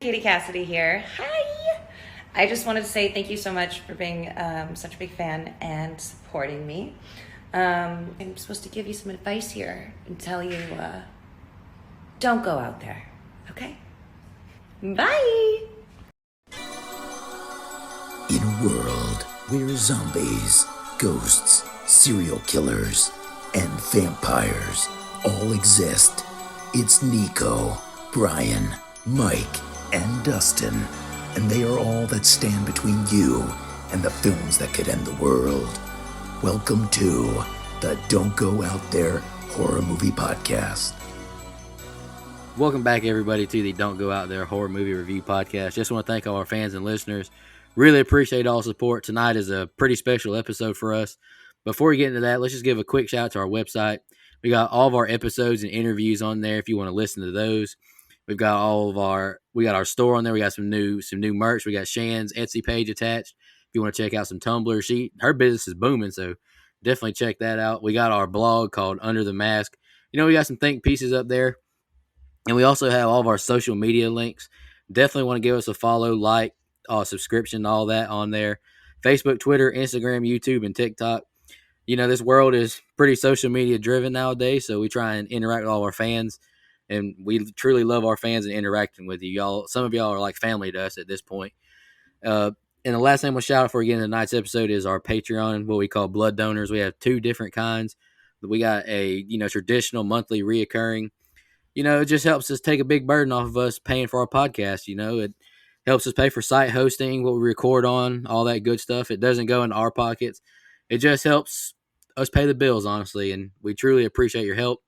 Katie Cassidy here. Hi! I just wanted to say thank you so much for being such a big fan and supporting me. I'm supposed to give you some advice here and tell you don't go out there, okay? Bye! In a world where zombies, ghosts, serial killers, and vampires all exist, it's Nico, Brian, Mike, and Dustin, and they are all that stand between you and the films that could end the world. Welcome to the Don't Go Out There Horror Movie Podcast. Welcome back, everybody, to the Don't Go Out There Horror Movie Review Podcast. Just want to thank all our fans and listeners. Really appreciate all the support. Tonight is a pretty special episode for us. Before we get into that, let's just give a quick shout out to our website. We got all of our episodes and interviews on there if you want to listen to those. We've got we got our store on there. We got some new merch. We got Shan's Etsy page attached. If you want to check out some Tumblr, her business is booming, so definitely check that out. We got our blog called Under the Mask. We got some think pieces up there. And we also have all of our social media links. Definitely want to give us a follow, like, subscription, all that on there. Facebook, Twitter, Instagram, YouTube, and TikTok. This world is pretty social media driven nowadays, so we try and interact with all our fans. And we truly love our fans and interacting with you. Y'all, some of y'all are like family to us at this point. And the last thing we'll shout out for again in tonight's episode is our Patreon, what we call blood donors. We have two different kinds. We got a traditional monthly reoccurring. It just helps us take a big burden off of us paying for our podcast. It helps us pay for site hosting, what we record on, all that good stuff. It doesn't go into our pockets. It just helps us pay the bills, honestly, and we truly appreciate your help.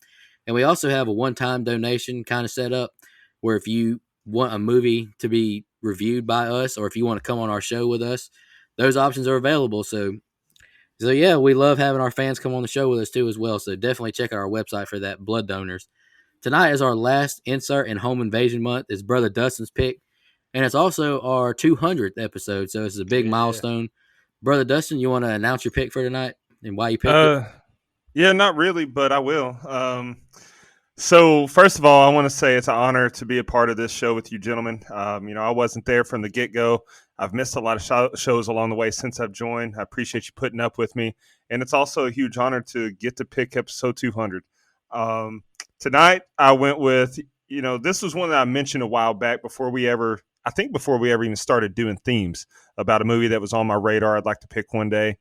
And we also have a one-time donation kind of set up where if you want a movie to be reviewed by us or if you want to come on our show with us, those options are available. So yeah, we love having our fans come on the show with us too as well. So definitely check out our website for that, Blood Donors. Tonight is our last insert in Home Invasion Month. It's Brother Dustin's pick, and it's also our 200th episode, so it's a big milestone. Brother Dustin, you want to announce your pick for tonight and why you picked it? Yeah, not really, but I will. So first of all, I want to say it's an honor to be a part of this show with you gentlemen. I wasn't there from the get-go. I've missed a lot of shows along the way since I've joined. I appreciate you putting up with me, and it's also a huge honor to get to pick episode 200. Tonight, I went with, this was one that I mentioned a while back before we ever even started doing themes about a movie that was on my radar I'd like to pick one day.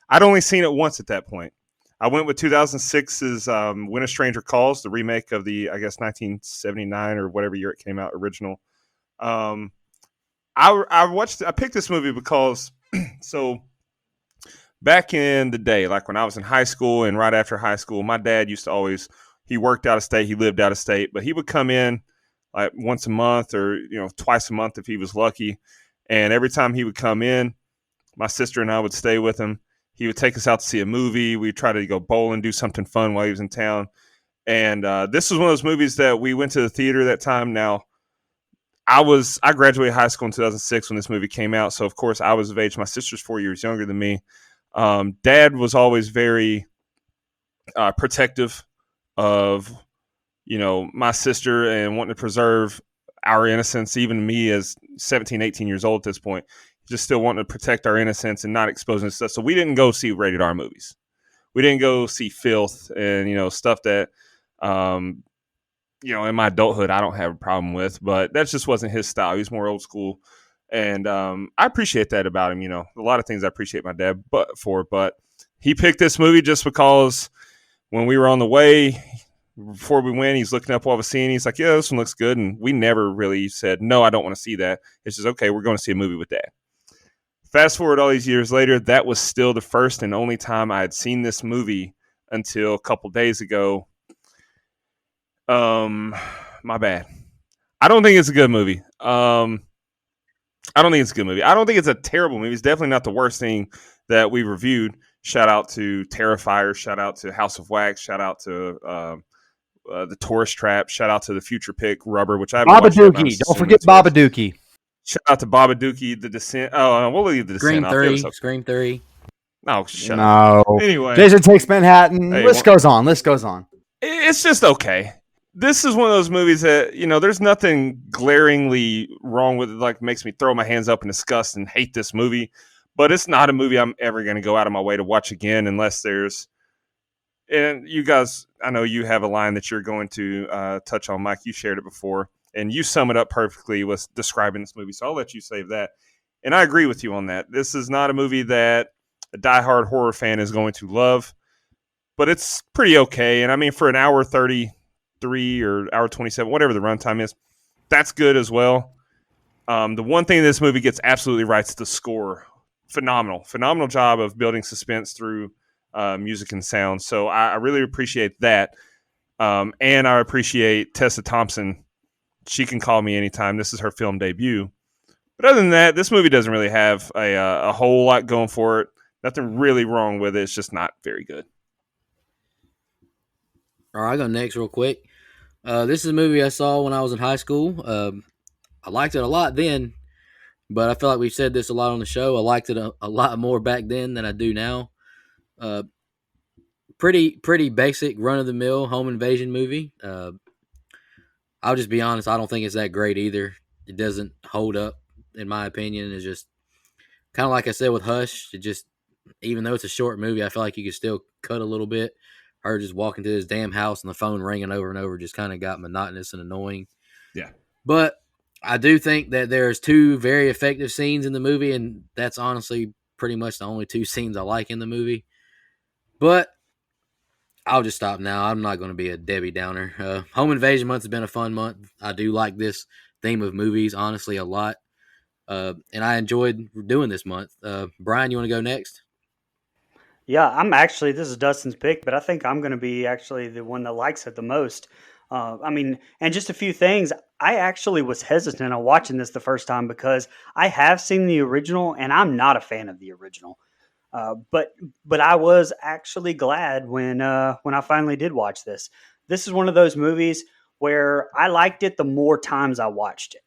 I'd only seen it once at that point. I went with 2006's When a Stranger Calls, the remake of the, I guess, 1979 or whatever year it came out, original. I picked this movie because, so back in the day, like when I was in high school and right after high school, my dad used to he worked out of state, he lived out of state, but he would come in like once a month or, twice a month if he was lucky. And every time he would come in, my sister and I would stay with him. He would take us out to see a movie. We'd try to go bowling, do something fun while he was in town. And this was one of those movies that we went to the theater that time. Now, I graduated high school in 2006 when this movie came out. So, of course, I was of age. My sister's 4 years younger than me. Dad was always very protective of, my sister and wanting to preserve our innocence, even me as 17, 18 years old at this point, just still wanting to protect our innocence and not exposing stuff. So we didn't go see rated R movies. We didn't go see filth and, stuff that, in my adulthood, I don't have a problem with, but that just wasn't his style. He was more old school. And I appreciate that about him. A lot of things I appreciate my dad but he picked this movie just because when we were on the way, before we went, he's looking up what I was seeing. He's like, yeah, this one looks good. And we never really said, no, I don't want to see that. It's just, okay, we're going to see a movie with Dad. Fast forward all these years later, that was still the first and only time I had seen this movie until a couple days ago. My bad. I don't think it's a good movie. I don't think it's a terrible movie. It's definitely not the worst thing that we reviewed. Shout out to Terrifier. Shout out to House of Wax. Shout out to the Tourist Trap. Shout out to the future pick Rubber, which I haven't watched yet, Babadook. Don't forget Babadook. Shout out to Babadook, The Descent. Oh, we'll leave The Descent. Scream 3. Oh, shut up. Anyway. Jason Takes Manhattan. List goes on. It's just okay. this is one of those movies that, there's nothing glaringly wrong with it, like makes me throw my hands up in disgust and hate this movie. But it's not a movie I'm ever going to go out of my way to watch again unless there's. And you guys, I know you have a line that you're going to touch on, Mike. You shared it before, and you sum it up perfectly with describing this movie. So I'll let you save that. And I agree with you on that. This is not a movie that a diehard horror fan is going to love, but it's pretty okay. And I mean, for an hour 33 or hour 27, whatever the runtime is, that's good as well. The one thing this movie gets absolutely right is the score. Phenomenal job of building suspense through music and sound. So I really appreciate that. And I appreciate Tessa Thompson. She can call me anytime. This is her film debut. But other than that, this movie doesn't really have a whole lot going for it. Nothing really wrong with it. It's just not very good. All right, I'll go next real quick. This is a movie I saw when I was in high school. I liked it a lot then, but I feel like we've said this a lot on the show. I liked it a lot more back then than I do now. Pretty basic run of the mill home invasion movie. I'll just be honest, I don't think it's that great either. It doesn't hold up in my opinion. It's just kind of like I said with Hush. It just, even though it's a short movie, I feel like you could still cut a little bit. Her just walking to this damn house and the phone ringing over and over just kind of got monotonous and annoying. Yeah. But I do think that there's two very effective scenes in the movie, and that's honestly pretty much the only two scenes I like in the movie. But I'll just stop now. I'm not going to be a Debbie Downer. Home Invasion Month has been a fun month. I do like this theme of movies, honestly, a lot. And I enjoyed doing this month. Brian, you want to go next? Yeah, this is Dustin's pick, but I think I'm going to be actually the one that likes it the most. And just a few things. I actually was hesitant on watching this the first time because I have seen the original and I'm not a fan of the original. But I was actually glad when I finally did watch this. This is one of those movies where I liked it the more times I watched it.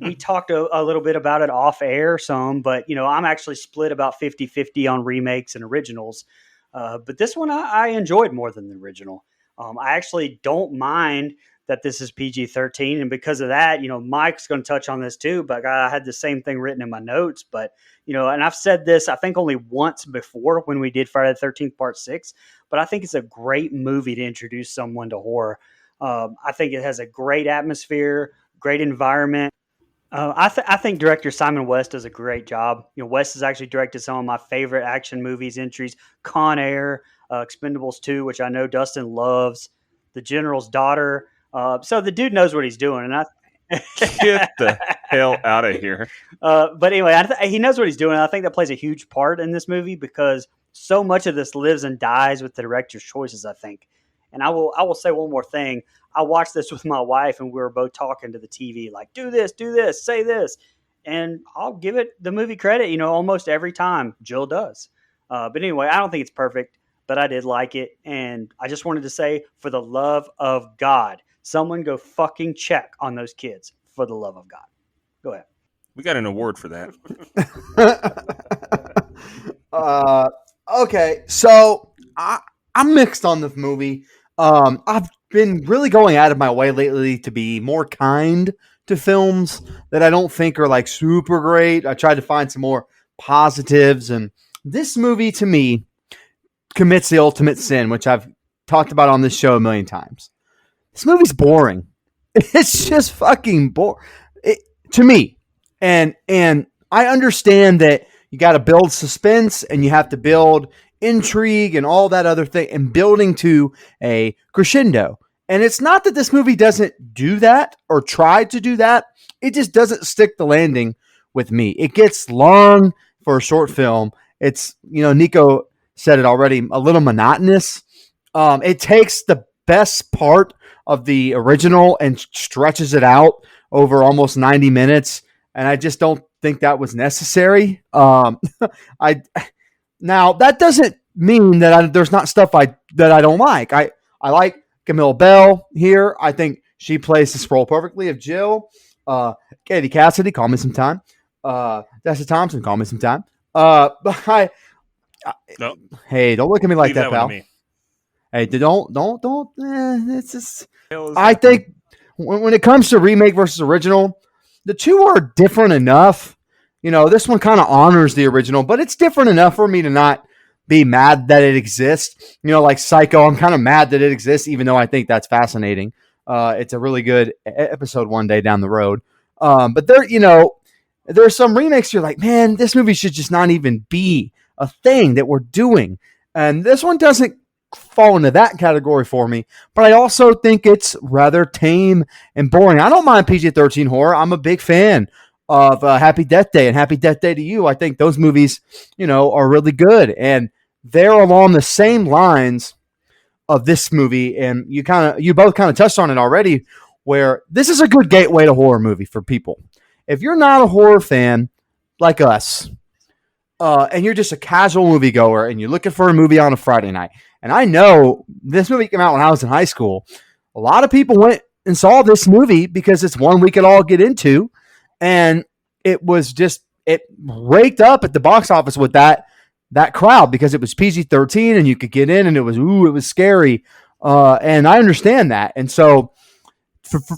We talked a little bit about it off air some, but I'm actually split about 50-50 on remakes and originals. But this one I enjoyed more than the original. I actually don't mind that this is PG-13, and because of that, Mike's going to touch on this too. But I had the same thing written in my notes. But and I've said this I think only once before when we did Friday the 13th Part 6. But I think it's a great movie to introduce someone to horror. I think it has a great atmosphere, great environment. I think director Simon West does a great job. West has actually directed some of my favorite action movies entries: Con Air, Expendables 2, which I know Dustin loves, The General's Daughter. So the dude knows what he's doing, and Get the hell out of here. But anyway, he knows what he's doing. And I think that plays a huge part in this movie because so much of this lives and dies with the director's choices, I think. And I will say one more thing. I watched this with my wife, and we were both talking to the TV, like, do this, say this. And I'll give it the movie credit, almost every time Jill does. But anyway, I don't think it's perfect, but I did like it. And I just wanted to say, for the love of God, someone go fucking check on those kids, for the love of God. Go ahead. We got an award for that. Okay, so I'm mixed on this movie. I've been really going out of my way lately to be more kind to films that I don't think are like super great. I tried to find some more positives, and this movie to me commits the ultimate sin, which I've talked about on this show a million times. This movie's boring. It's just fucking boring to me. And I understand that you got to build suspense and you have to build intrigue and all that other thing and building to a crescendo. And it's not that this movie doesn't do that or try to do that. It just doesn't stick the landing with me. It gets long for a short film. It's, Nico said it already, a little monotonous. It takes the best part of the original and stretches it out over almost 90 minutes. And I just don't think that was necessary. Now that doesn't mean that there's not stuff that I don't like. I like Camille Bell here. I think she plays this role perfectly of Jill. Katie Cassidy, call me sometime. Tessa Thompson, call me sometime. But Nope. Hey, don't look at me like Leave that, pal. Me. Hey, don't. It's just hell is I happening? think when it comes to remake versus original, the two are different enough. This one kind of honors the original, but it's different enough for me to not be mad that it exists. Like Psycho, I'm kind of mad that it exists, even though I think that's fascinating. It's a really good episode one day down the road. But there's some remakes you're like, man, this movie should just not even be a thing that we're doing. And this one doesn't fall into that category for me, but I also think it's rather tame and boring. I don't mind PG-13 horror. I'm a big fan of Happy Death Day and Happy Death Day to You. I think those movies, are really good, and they're along the same lines of this movie. And you both kind of touched on it already, where this is a good gateway to horror movie for people. If you're not a horror fan like us, and you're just a casual moviegoer and you're looking for a movie on a Friday night, and I know this movie came out when I was in high school, a lot of people went and saw this movie because it's one we could all get into, and it raked up at the box office with that crowd because it was PG-13 and you could get in, and it was scary, and I understand that, and so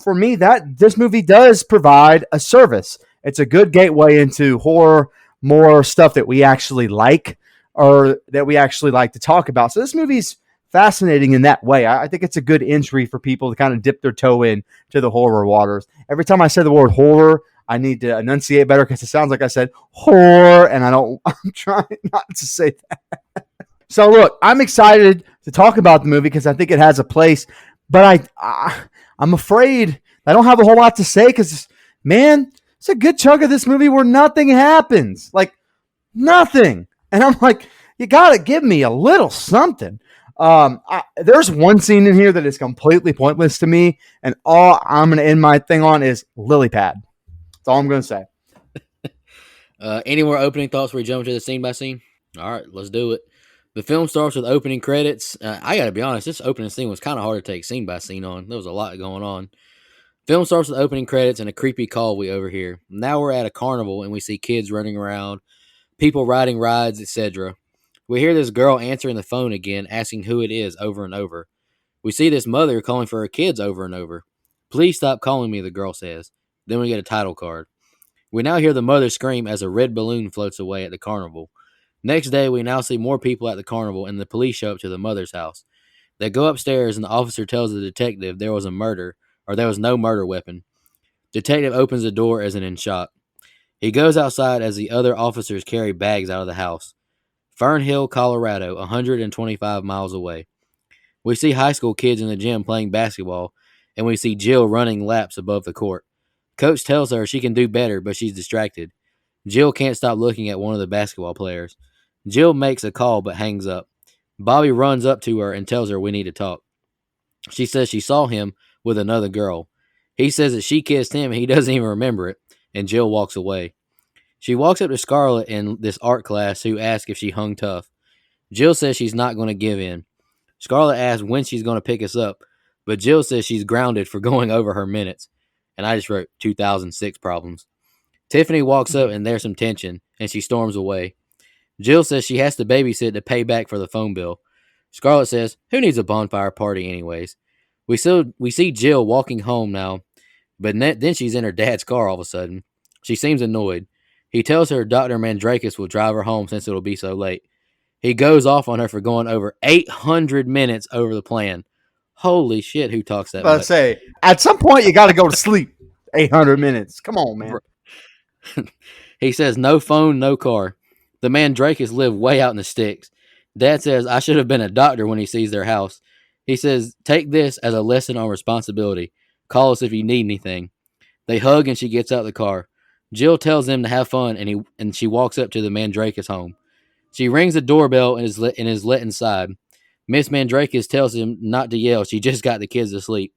for me, that this movie does provide a service. It's a good gateway into horror, more stuff that we actually like or that we actually like to talk about. So this movie's fascinating in that way. I think it's a good entry for people to kind of dip their toe in to the horror waters. Every time I say the word horror, I need to enunciate better because it sounds like I said horror, and I'm trying not to say that. So look, I'm excited to talk about the movie because I think it has a place, but I'm afraid I don't have a whole lot to say because, man, it's a good chunk of this movie where nothing happens, like nothing, and I'm like, you gotta give me a little something. There's one scene in here that is completely pointless to me, and all I'm gonna end my thing on is lily pad. That's all I'm gonna say. Any more opening thoughts before we jump into the scene by scene? All right, let's do it. The film starts with opening credits. I got to be honest, this opening scene was kind of hard to take scene by scene on. There was a lot going on. Film starts with opening credits and a creepy call we overhear. Now we're at a carnival and we see kids running around, people riding rides, etc. We hear this girl answering the phone again, asking who it is over and over. We see this mother calling for her kids over and over. Please stop calling me, the girl says. Then we get a title card. We now hear the mother scream as a red balloon floats away at the carnival. Next day, we now see more people at the carnival and the police show up to the mother's house. They go upstairs and the officer tells the detective there was a murder, or there was no murder weapon. Detective opens the door as in shock. He goes outside as the other officers carry bags out of the house. Fern Hill, Colorado, 125 miles away. We see high school kids in the gym playing basketball, and we see Jill running laps above the court. Coach tells her she can do better, but she's distracted. Jill can't stop looking at one of the basketball players. Jill makes a call but hangs up. Bobby runs up to her and tells her we need to talk. She says she saw him with another girl. He says that she kissed him and he doesn't even remember it, and Jill walks away. She walks up to Scarlett in this art class, who asks if she hung tough. Jill says she's not going to give in. Scarlett asks when she's going to pick us up, but Jill says she's grounded for going over her minutes. And I just wrote 2006 problems. Tiffany walks up and there's some tension, and she storms away. Jill says she has to babysit to pay back for the phone bill. Scarlett says, who needs a bonfire party anyways? We see Jill walking home now, but then she's in her dad's car all of a sudden. She seems annoyed. He tells her Dr. Mandrakis will drive her home since it'll be so late. He goes off on her for going over 800 minutes over the plan. Holy shit, who talks that But I much? say at some point you got to go to sleep. 800 minutes. Come on, man. He says, no phone, no car. The Mandrakis live way out in the sticks. Dad says, I should have been a doctor when he sees their house. He says, take this as a lesson on responsibility. Call us if you need anything. They hug and she gets out of the car. Jill tells them to have fun and she walks up to the Mandrakis home. She rings the doorbell and is let inside. Miss Mandrakis tells him not to yell. She just got the kids to sleep.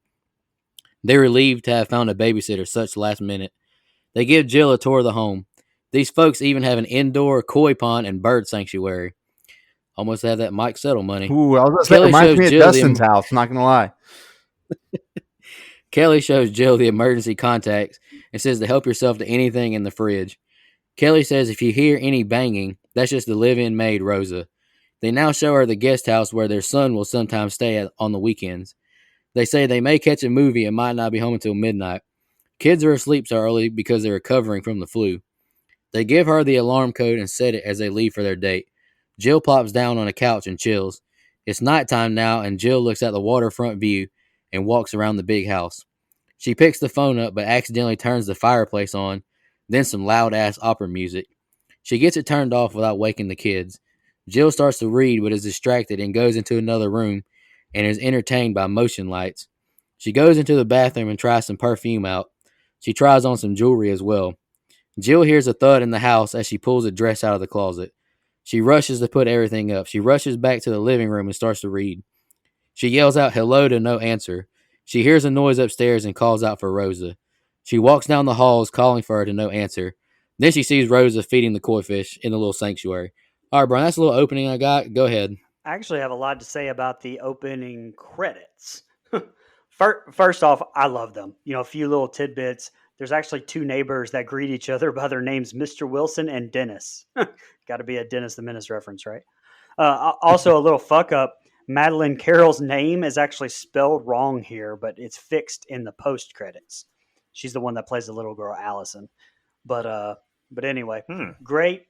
They're relieved to have found a babysitter such last minute. They give Jill a tour of the home. These folks even have an indoor koi pond and bird sanctuary. Almost have that Mike Settle money. Ooh, I was gonna say, Kelly it reminds shows me of Jill Dustin's house. Not gonna lie. Kelly shows Jill the emergency contacts and says to help yourself to anything in the fridge. Kelly says if you hear any banging, that's just the live-in maid, Rosa. They now show her the guest house where their son will sometimes stay at on the weekends. They say they may catch a movie and might not be home until midnight. Kids are asleep so early because they're recovering from the flu. They give her the alarm code and set it as they leave for their date. Jill plops down on a couch and chills. It's nighttime now, and Jill looks at the waterfront view and walks around the big house. She picks the phone up but accidentally turns the fireplace on, then some loud-ass opera music. She gets it turned off without waking the kids. Jill starts to read but is distracted and goes into another room and is entertained by motion lights. She goes into the bathroom and tries some perfume out. She tries on some jewelry as well. Jill hears a thud in the house as she pulls a dress out of the closet. She rushes to put everything up. She rushes back to the living room and starts to read. She yells out hello to no answer. She hears a noise upstairs and calls out for Rosa. She walks down the halls calling for her to no answer. Then she sees Rosa feeding the koi fish in the little sanctuary. All right, Brian, that's a little opening I got. Go ahead. I actually have a lot to say about the opening credits. First off, I love them. A few little tidbits. There's actually two neighbors that greet each other by their names, Mr. Wilson and Dennis. Got to be a Dennis the Menace reference, right? Also, a little fuck up. Madeline Carroll's name is actually spelled wrong here, but it's fixed in the post credits. She's the one that plays the little girl, Allison. But anyway, great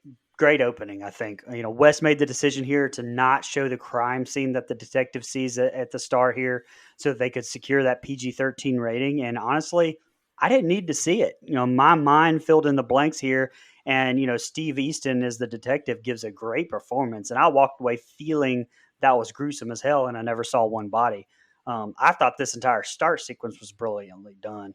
opening, I think. Wes made the decision here to not show the crime scene that the detective sees at the start here so that they could secure that PG-13 rating. And honestly, I didn't need to see it. My mind filled in the blanks here. And, Steve Easton as the detective gives a great performance. And I walked away feeling that was gruesome as hell, and I never saw one body. I thought this entire start sequence was brilliantly done.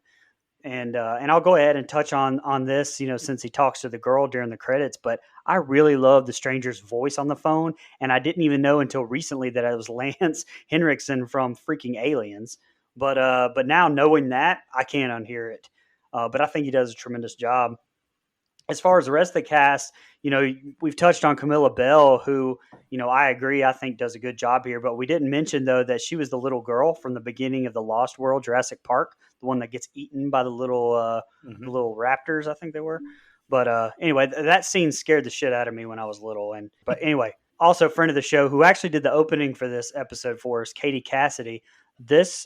And I'll go ahead and touch on this, since he talks to the girl during the credits. But I really love the stranger's voice on the phone, and I didn't even know until recently that it was Lance Henriksen from freaking Aliens. But now knowing that, I can't unhear it. But I think he does a tremendous job. As far as the rest of the cast, we've touched on Camilla Bell, who, I agree, I think does a good job here. But we didn't mention, though, that she was the little girl from the beginning of the Lost World, Jurassic Park, the one that gets eaten by the little raptors, I think they were. But anyway, that scene scared the shit out of me when I was little. But anyway, also friend of the show who actually did the opening for this episode for us, Katie Cassidy.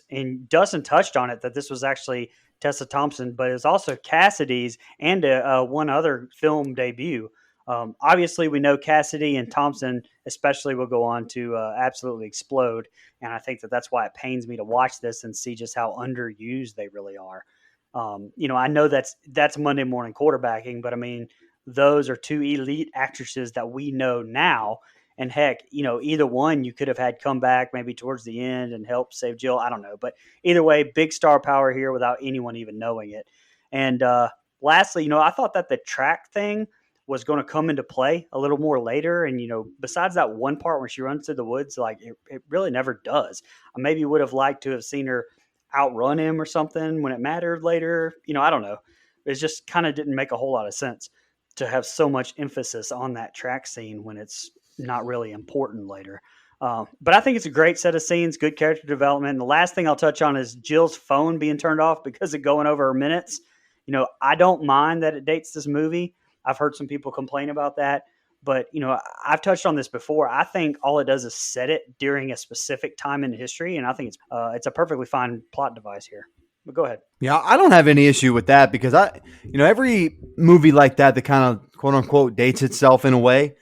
And Dustin touched on it, that this was actually Tessa Thompson, but it was also Cassidy's and one other film debut. Obviously, we know Cassidy and Thompson especially will go on to absolutely explode, and I think that's why it pains me to watch this and see just how underused they really are. I know that's Monday morning quarterbacking, but I mean, those are two elite actresses that we know now. And heck, either one you could have had come back maybe towards the end and help save Jill. I don't know. But either way, big star power here without anyone even knowing it. And lastly, I thought that the track thing was going to come into play a little more later. And, besides that one part where she runs through the woods, like it really never does. I maybe would have liked to have seen her outrun him or something when it mattered later. I don't know. It just kind of didn't make a whole lot of sense to have so much emphasis on that track scene when it's not really important later. But I think it's a great set of scenes, good character development. And the last thing I'll touch on is Jill's phone being turned off because of going over her minutes. I don't mind that it dates this movie. I've heard some people complain about that. But, I've touched on this before. I think all it does is set it during a specific time in history. And I think it's a perfectly fine plot device here. But go ahead. Yeah, I don't have any issue with that because every movie like that kind of quote unquote dates itself in a way.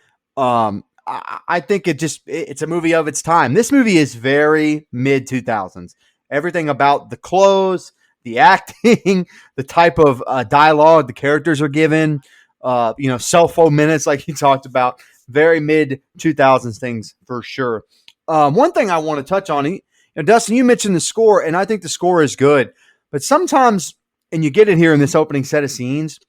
I think it's a movie of its time. This movie is very mid 2000s. Everything about the clothes, the acting, the type of dialogue the characters are given, cell phone minutes like he talked about, very mid 2000s things for sure. One thing I want to touch on, Dustin, you mentioned the score, and I think the score is good. But sometimes, and you get it here in this opening set of scenes,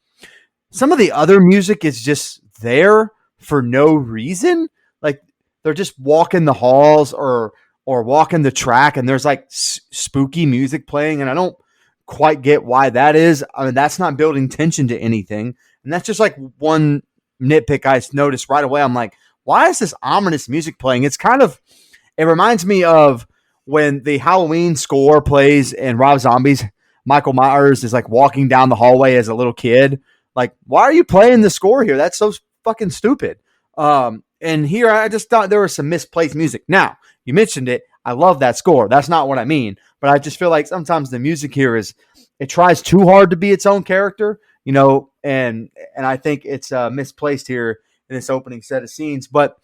some of the other music is just there for no reason. Like they're just walking the halls or walking the track, and there's like spooky music playing, and I don't quite get why that is. I mean, that's not building tension to anything, and that's just like one nitpick I noticed right away. I'm like, why is this ominous music playing? It reminds me of when the Halloween score plays and Rob Zombie's Michael Myers is like walking down the hallway as a little kid. Like, why are you playing the score here? That's so fucking stupid. And here I just thought there was some misplaced music. Now, you mentioned it. I love that score. That's not what I mean. But I just feel like sometimes the music here it tries too hard to be its own character, and I think it's misplaced here in this opening set of scenes. But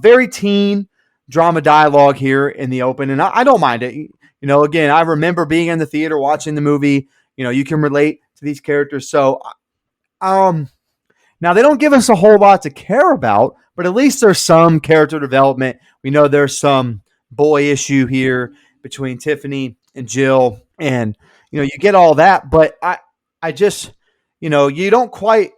very teen drama dialogue here in the open, and I don't mind it. Again, I remember being in the theater watching the movie. You can relate to these characters. So, now they don't give us a whole lot to care about, but at least there's some character development. We know there's some boy issue here between Tiffany and Jill, and you get all that, but I just, you don't quite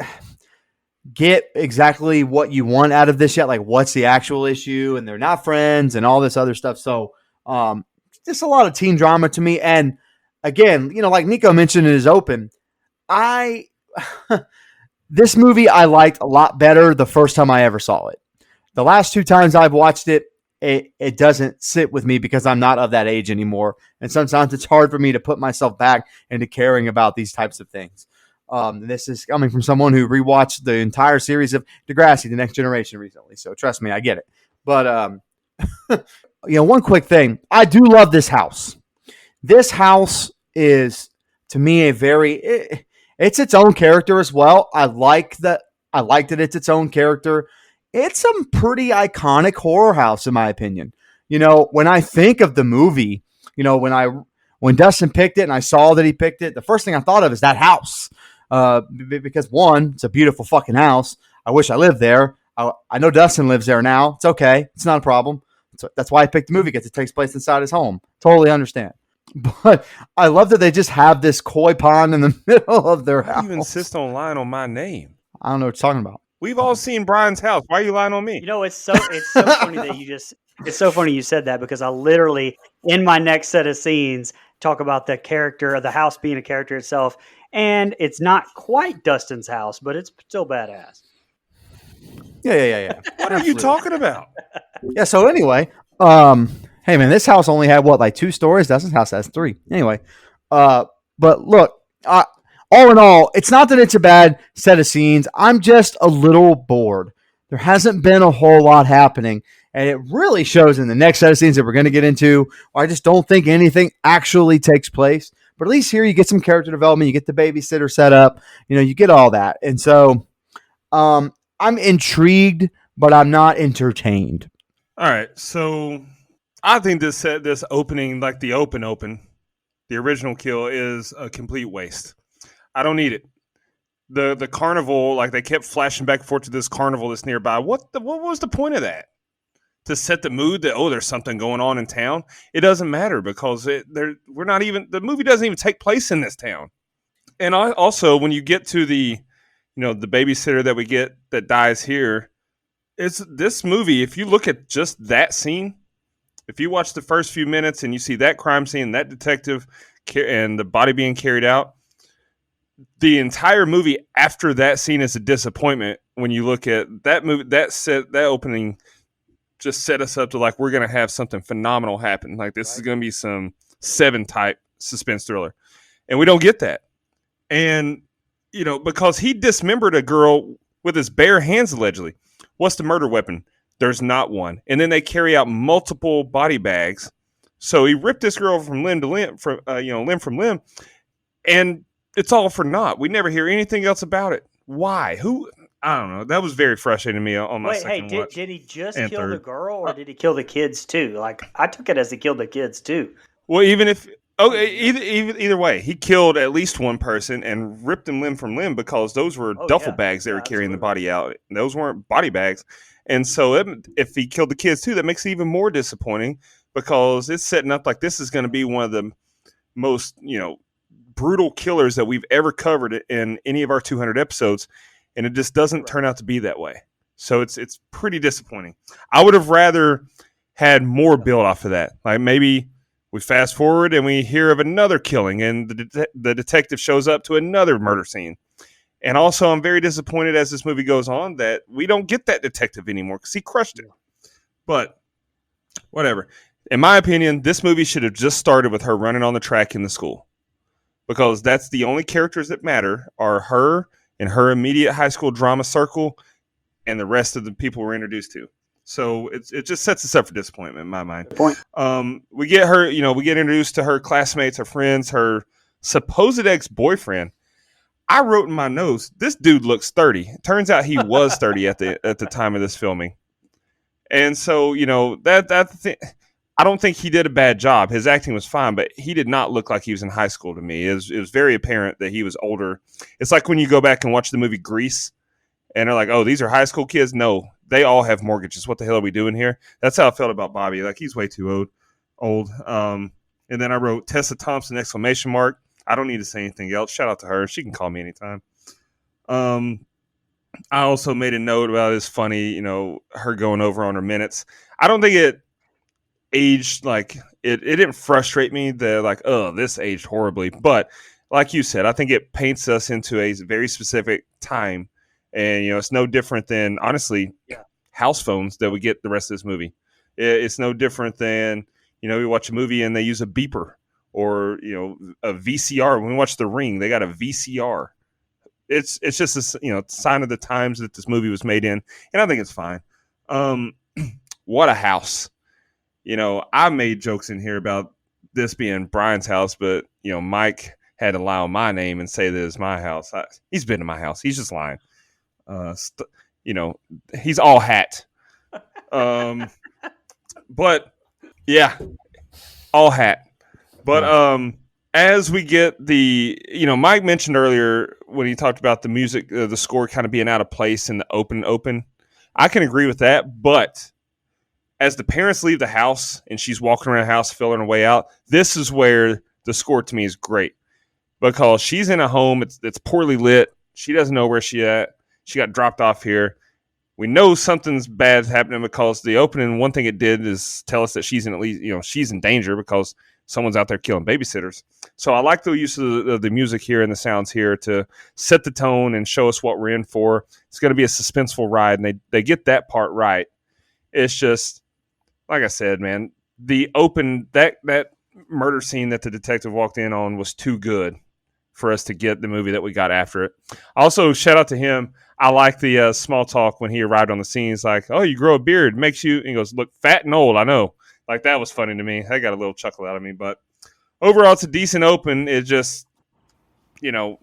get exactly what you want out of this yet. Like, what's the actual issue? And they're not friends and all this other stuff. So, just a lot of teen drama to me. And again, like Nico mentioned in his open, this movie I liked a lot better the first time I ever saw it. The last 2 times I've watched it, it doesn't sit with me because I'm not of that age anymore. And sometimes it's hard for me to put myself back into caring about these types of things. This is coming from someone who rewatched the entire series of Degrassi, The Next Generation recently. So trust me, I get it. But, one quick thing. I do love this house. This house is, to me, it's its own character as well. I liked that it's its own character. It's a pretty iconic horror house, in my opinion. When I think of the movie, when Dustin picked it and I saw that he picked it, the first thing I thought of is that house. Because one, it's a beautiful fucking house. I wish I lived there. I know Dustin lives there now. It's okay. It's not a problem. That's why I picked the movie, because it takes place inside his home. Totally understand. But I love that they just have this koi pond in the middle of their house. You insist on lying on my name. I don't know what you're talking about. We've all seen Brian's house. Why are you lying on me? It's so funny that it's so funny you said that, because I literally, in my next set of scenes, talk about the character of the house being a character itself. And it's not quite Dustin's house, but it's still badass. Yeah. What are you talking about? Yeah, so anyway, hey man, this house only had like 2 stories? Dustin's house has 3. Anyway, but look, all in all, it's not that it's a bad set of scenes. I'm just a little bored. There hasn't been a whole lot happening, and it really shows in the next set of scenes that we're going to get into. I just don't think anything actually takes place. But at least here you get some character development. You get the babysitter set up. You get all that. And so I'm intrigued, but I'm not entertained. All right, so I think this opening, like the open, the original kill, is a complete waste. I don't need it. The carnival, like they kept flashing back and forth to this carnival that's nearby. What was the point of that? To set the mood that, there's something going on in town. It doesn't matter, because the movie doesn't even take place in this town. And also, when you get to the babysitter that we get that dies here, it's this movie. If you look at just that scene, if you watch the first few minutes and you see that crime scene, that detective and the body being carried out, the entire movie after that scene is a disappointment. When you look at that movie, that opening just set us up to, like, we're going to have something phenomenal happen. Like, this is going to be some Seven type suspense thriller. And we don't get that. And, because he dismembered a girl with his bare hands, allegedly. What's the murder weapon? There's not one. And then they carry out multiple body bags. So he ripped this girl from limb to limb, limb from limb. And it's all for naught. We never hear anything else about it. Why? Who? I don't know. That was very frustrating to me on my second watch. Did he just kill the girl, or did he kill the kids too? Like, I took it as he killed the kids too. Well, either way, he killed at least one person and ripped them limb from limb, because those were duffel bags they were carrying the body out. Those weren't body bags. And so if he killed the kids too, that makes it even more disappointing, because it's setting up like this is going to be one of the most, brutal killers that we've ever covered in any of our 200 episodes. And it just doesn't turn out to be that way. So it's pretty disappointing. I would have rather had more build off of that. Like, maybe we fast forward and we hear of another killing, and the detective shows up to another murder scene. And also, I'm very disappointed as this movie goes on that we don't get that detective anymore, because he crushed it. But whatever. In my opinion, this movie should have just started with her running on the track in the school, because that's the only characters that matter are her and her immediate high school drama circle and the rest of the people we're introduced to. So it just sets us up for disappointment in my mind. Good point. We get her, we get introduced to her classmates, her friends, her supposed ex-boyfriend. I wrote in my notes, this dude looks 30. It turns out he was 30 at the time of this filming. And so, I don't think he did a bad job. His acting was fine, but he did not look like he was in high school to me. It was very apparent that he was older. It's like when you go back and watch the movie Grease, and they're like, "Oh, these are high school kids." No, they all have mortgages. What the hell are we doing here? That's how I felt about Bobby. Like, he's way too old. And then I wrote Tessa Thompson ! I don't need to say anything else. Shout out to her. She can call me anytime. I also made a note about it's funny, her going over on her minutes. I don't think it aged like it didn't frustrate me that like, oh, this aged horribly. But like you said, I think it paints us into a very specific time. And, it's no different than, honestly, house phones that we get the rest of this movie. It's no different than, we watch a movie and they use a beeper or, a VCR. When we watch The Ring, they got a VCR. It's just a sign of the times that this movie was made in, and I think it's fine. What a house! I made jokes in here about this being Brian's house, but Mike had to lie on my name and say that it's my house. He's been to my house. He's just lying. He's all hat. But yeah, all hat. But as we get Mike mentioned earlier when he talked about the music, the score kind of being out of place in the open. I can agree with that, but as the parents leave the house and she's walking around the house filling her way out, this is where the score to me is great because she's in a home. It's poorly lit. She doesn't know where she's at. She got dropped off here. We know something's bad happening because the opening, one thing it did is tell us that she's she's in danger because someone's out there killing babysitters. So I like the use of the music here and the sounds here to set the tone and show us what we're in for. It's going to be a suspenseful ride, and they get that part right. It's just, like I said, man, that murder scene that the detective walked in on was too good for us to get the movie that we got after it. Also, shout out to him. I like the small talk when he arrived on the scene. He's like, "Oh, you grow a beard, makes you," and he goes, "Look fat and old." I know. Like, that was funny to me. That got a little chuckle out of me. But overall, it's a decent open. It just, the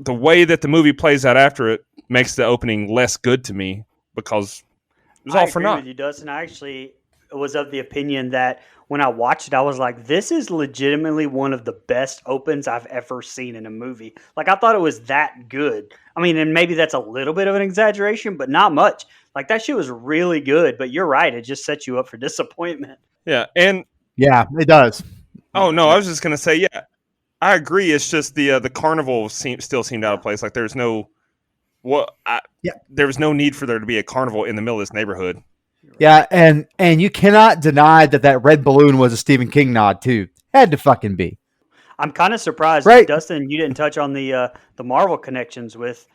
way that the movie plays out after it makes the opening less good to me because it was all for naught. I agree with you, Dustin. I actually was of the opinion that when I watched it, I was like, this is legitimately one of the best opens I've ever seen in a movie. Like, I thought it was that good. I mean, and maybe that's a little bit of an exaggeration, but not much. Like, that shit was really good, but you're right. It just sets you up for disappointment. Yeah, and yeah, it does. Oh no, I was just gonna say, yeah, I agree. It's just the carnival still seemed out of place. Like, there's no there was no need for there to be a carnival in the middle of this neighborhood. Yeah, and you cannot deny that red balloon was a Stephen King nod too. Had to fucking be. I'm kind of surprised, right. Dustin, you didn't touch on the Marvel connections with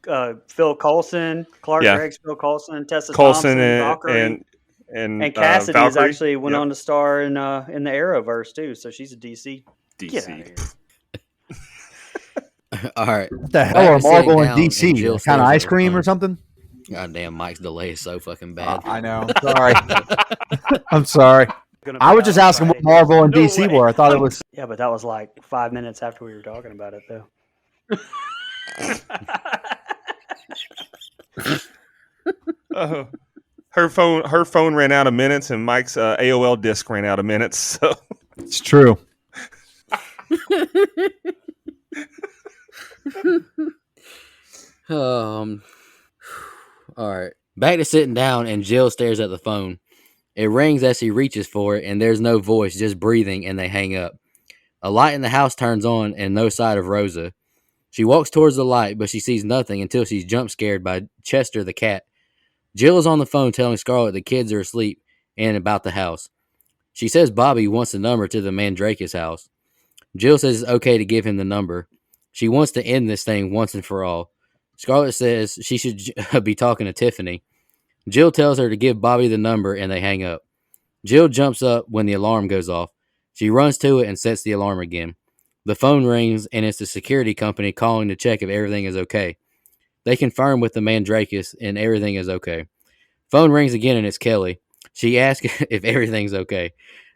Phil Coulson, Clark Gregg's Phil Coulson, Tessa Thompson, Valkyrie, and Cassidy Valkyrie actually went on to star in the Arrowverse too. So she's a DC. Get out of here. All right. What the hell are Marvel and DC? Kind of ice cream or something? God damn, Mike's delay is so fucking bad. I know. Sorry. I'm sorry. I was just asking what Marvel and DC were. I thought it was. Yeah, but that was like 5 minutes after we were talking about it, though. Her phone ran out of minutes, and Mike's AOL disc ran out of minutes. So it's true. All right. Back to sitting down, and Jill stares at the phone. It rings as she reaches for it, and there's no voice, just breathing, and they hang up. A light in the house turns on, and no sight of Rosa. She walks towards the light, but she sees nothing until she's jump scared by Chester the cat. Jill is on the phone telling Scarlett the kids are asleep and about the house. She says Bobby wants the number to the Mandrakis house. Jill says it's okay to give him the number. She wants to end this thing once and for all. Scarlett says she should be talking to Tiffany. Jill tells her to give Bobby the number, and they hang up. Jill jumps up when the alarm goes off. She runs to it and sets the alarm again. The phone rings, and it's the security company calling to check if everything is okay. They confirm with the Mandrakis, and everything is okay. Phone rings again and it's Kelly. She asks if everything's okay.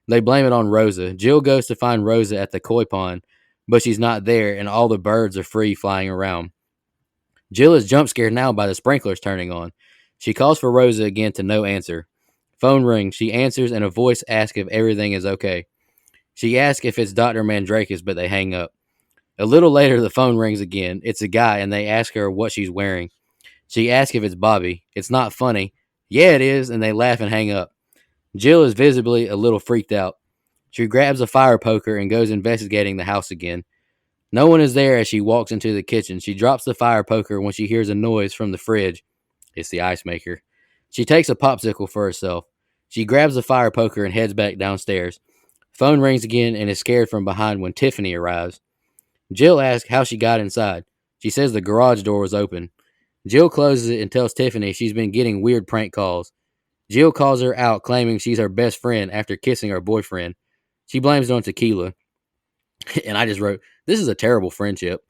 They blame it on Rosa. Jill goes to find Rosa at the koi pond, but she's not there and all the birds are free flying around. Jill is jump scared now by the sprinklers turning on. She calls for Rosa again to no answer. Phone rings. She answers and a voice asks if everything is okay. She asks if it's Dr. Mandrakis, but they hang up. A little later, the phone rings again. It's a guy, and they ask her what she's wearing. She asks if it's Bobby. It's not funny. Yeah, it is, and they laugh and hang up. Jill is visibly a little freaked out. She grabs a fire poker and goes investigating the house again. No one is there as she walks into the kitchen. She drops the fire poker when she hears a noise from the fridge. It's the ice maker. She takes a popsicle for herself. She grabs the fire poker and heads back downstairs. Phone rings again and is scared from behind when Tiffany arrives. Jill asks how she got inside. She says the garage door was open. Jill closes it and tells Tiffany she's been getting weird prank calls. Jill calls her out, claiming she's her best friend after kissing her boyfriend. She blames it on tequila. And I just wrote, this is a terrible friendship.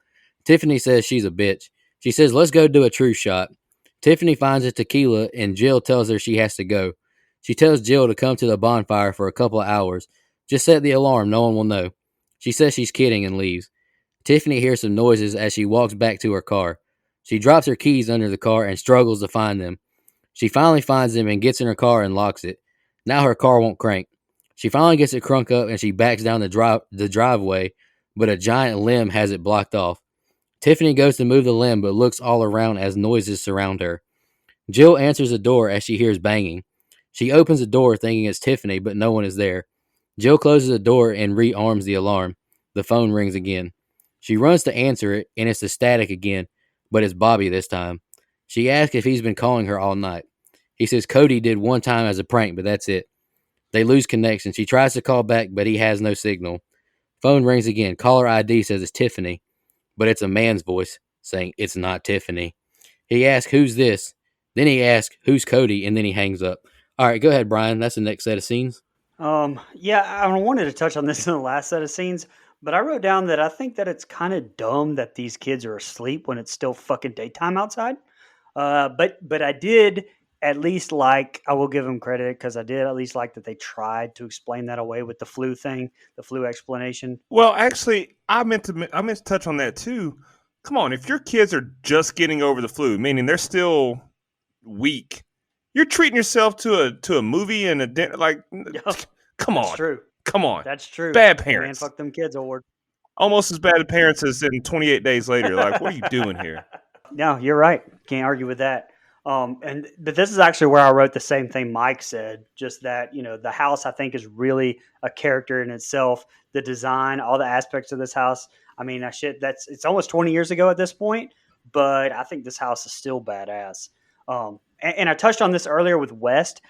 Tiffany says she's a bitch. She says, let's go do a true shot. Tiffany finds a tequila and Jill tells her she has to go. She tells Jill to come to the bonfire for a couple of hours. Just set the alarm, no one will know. She says she's kidding and leaves. Tiffany hears some noises as she walks back to her car. She drops her keys under the car and struggles to find them. She finally finds them and gets in her car and locks it. Now her car won't crank. She finally gets it crunk up and she backs down the driveway, but a giant limb has it blocked off. Tiffany goes to move the limb but looks all around as noises surround her. Jill answers the door as she hears banging. She opens the door thinking it's Tiffany, but no one is there. Jill closes the door and rearms the alarm. The phone rings again. She runs to answer it, and it's the static again, but it's Bobby this time. She asks if he's been calling her all night. He says Cody did one time as a prank, but that's it. They lose connection. She tries to call back, but he has no signal. Phone rings again. Caller ID says it's Tiffany, but it's a man's voice saying it's not Tiffany. He asks, who's this? Then he asks, who's Cody? And then he hangs up. All right, go ahead, Brian. That's the next set of scenes. Yeah, I wanted to touch on this in the last set of scenes, but I wrote down that I think that it's kind of dumb that these kids are asleep when it's still fucking daytime outside. But I did at least like, I will give them credit because I did at least like that they tried to explain that away with the flu thing, the flu explanation. Well, actually, I meant to touch on that too. Come on, if your kids are just getting over the flu, meaning they're still weak, you're treating yourself to a movie and a dinner. Like, come That's on, true. come on, That's true. bad Man, parents. fuck them kids, Award. Almost as bad as parents as in 28 days later. Like, what are you doing here? No, you're right. Can't argue with that. But this is actually where I wrote the same thing Mike said. Just that the house I think is really a character in itself. The design, all the aspects of this house. I mean, it's almost 20 years ago at this point, but I think this house is still badass. And I touched on this earlier with West,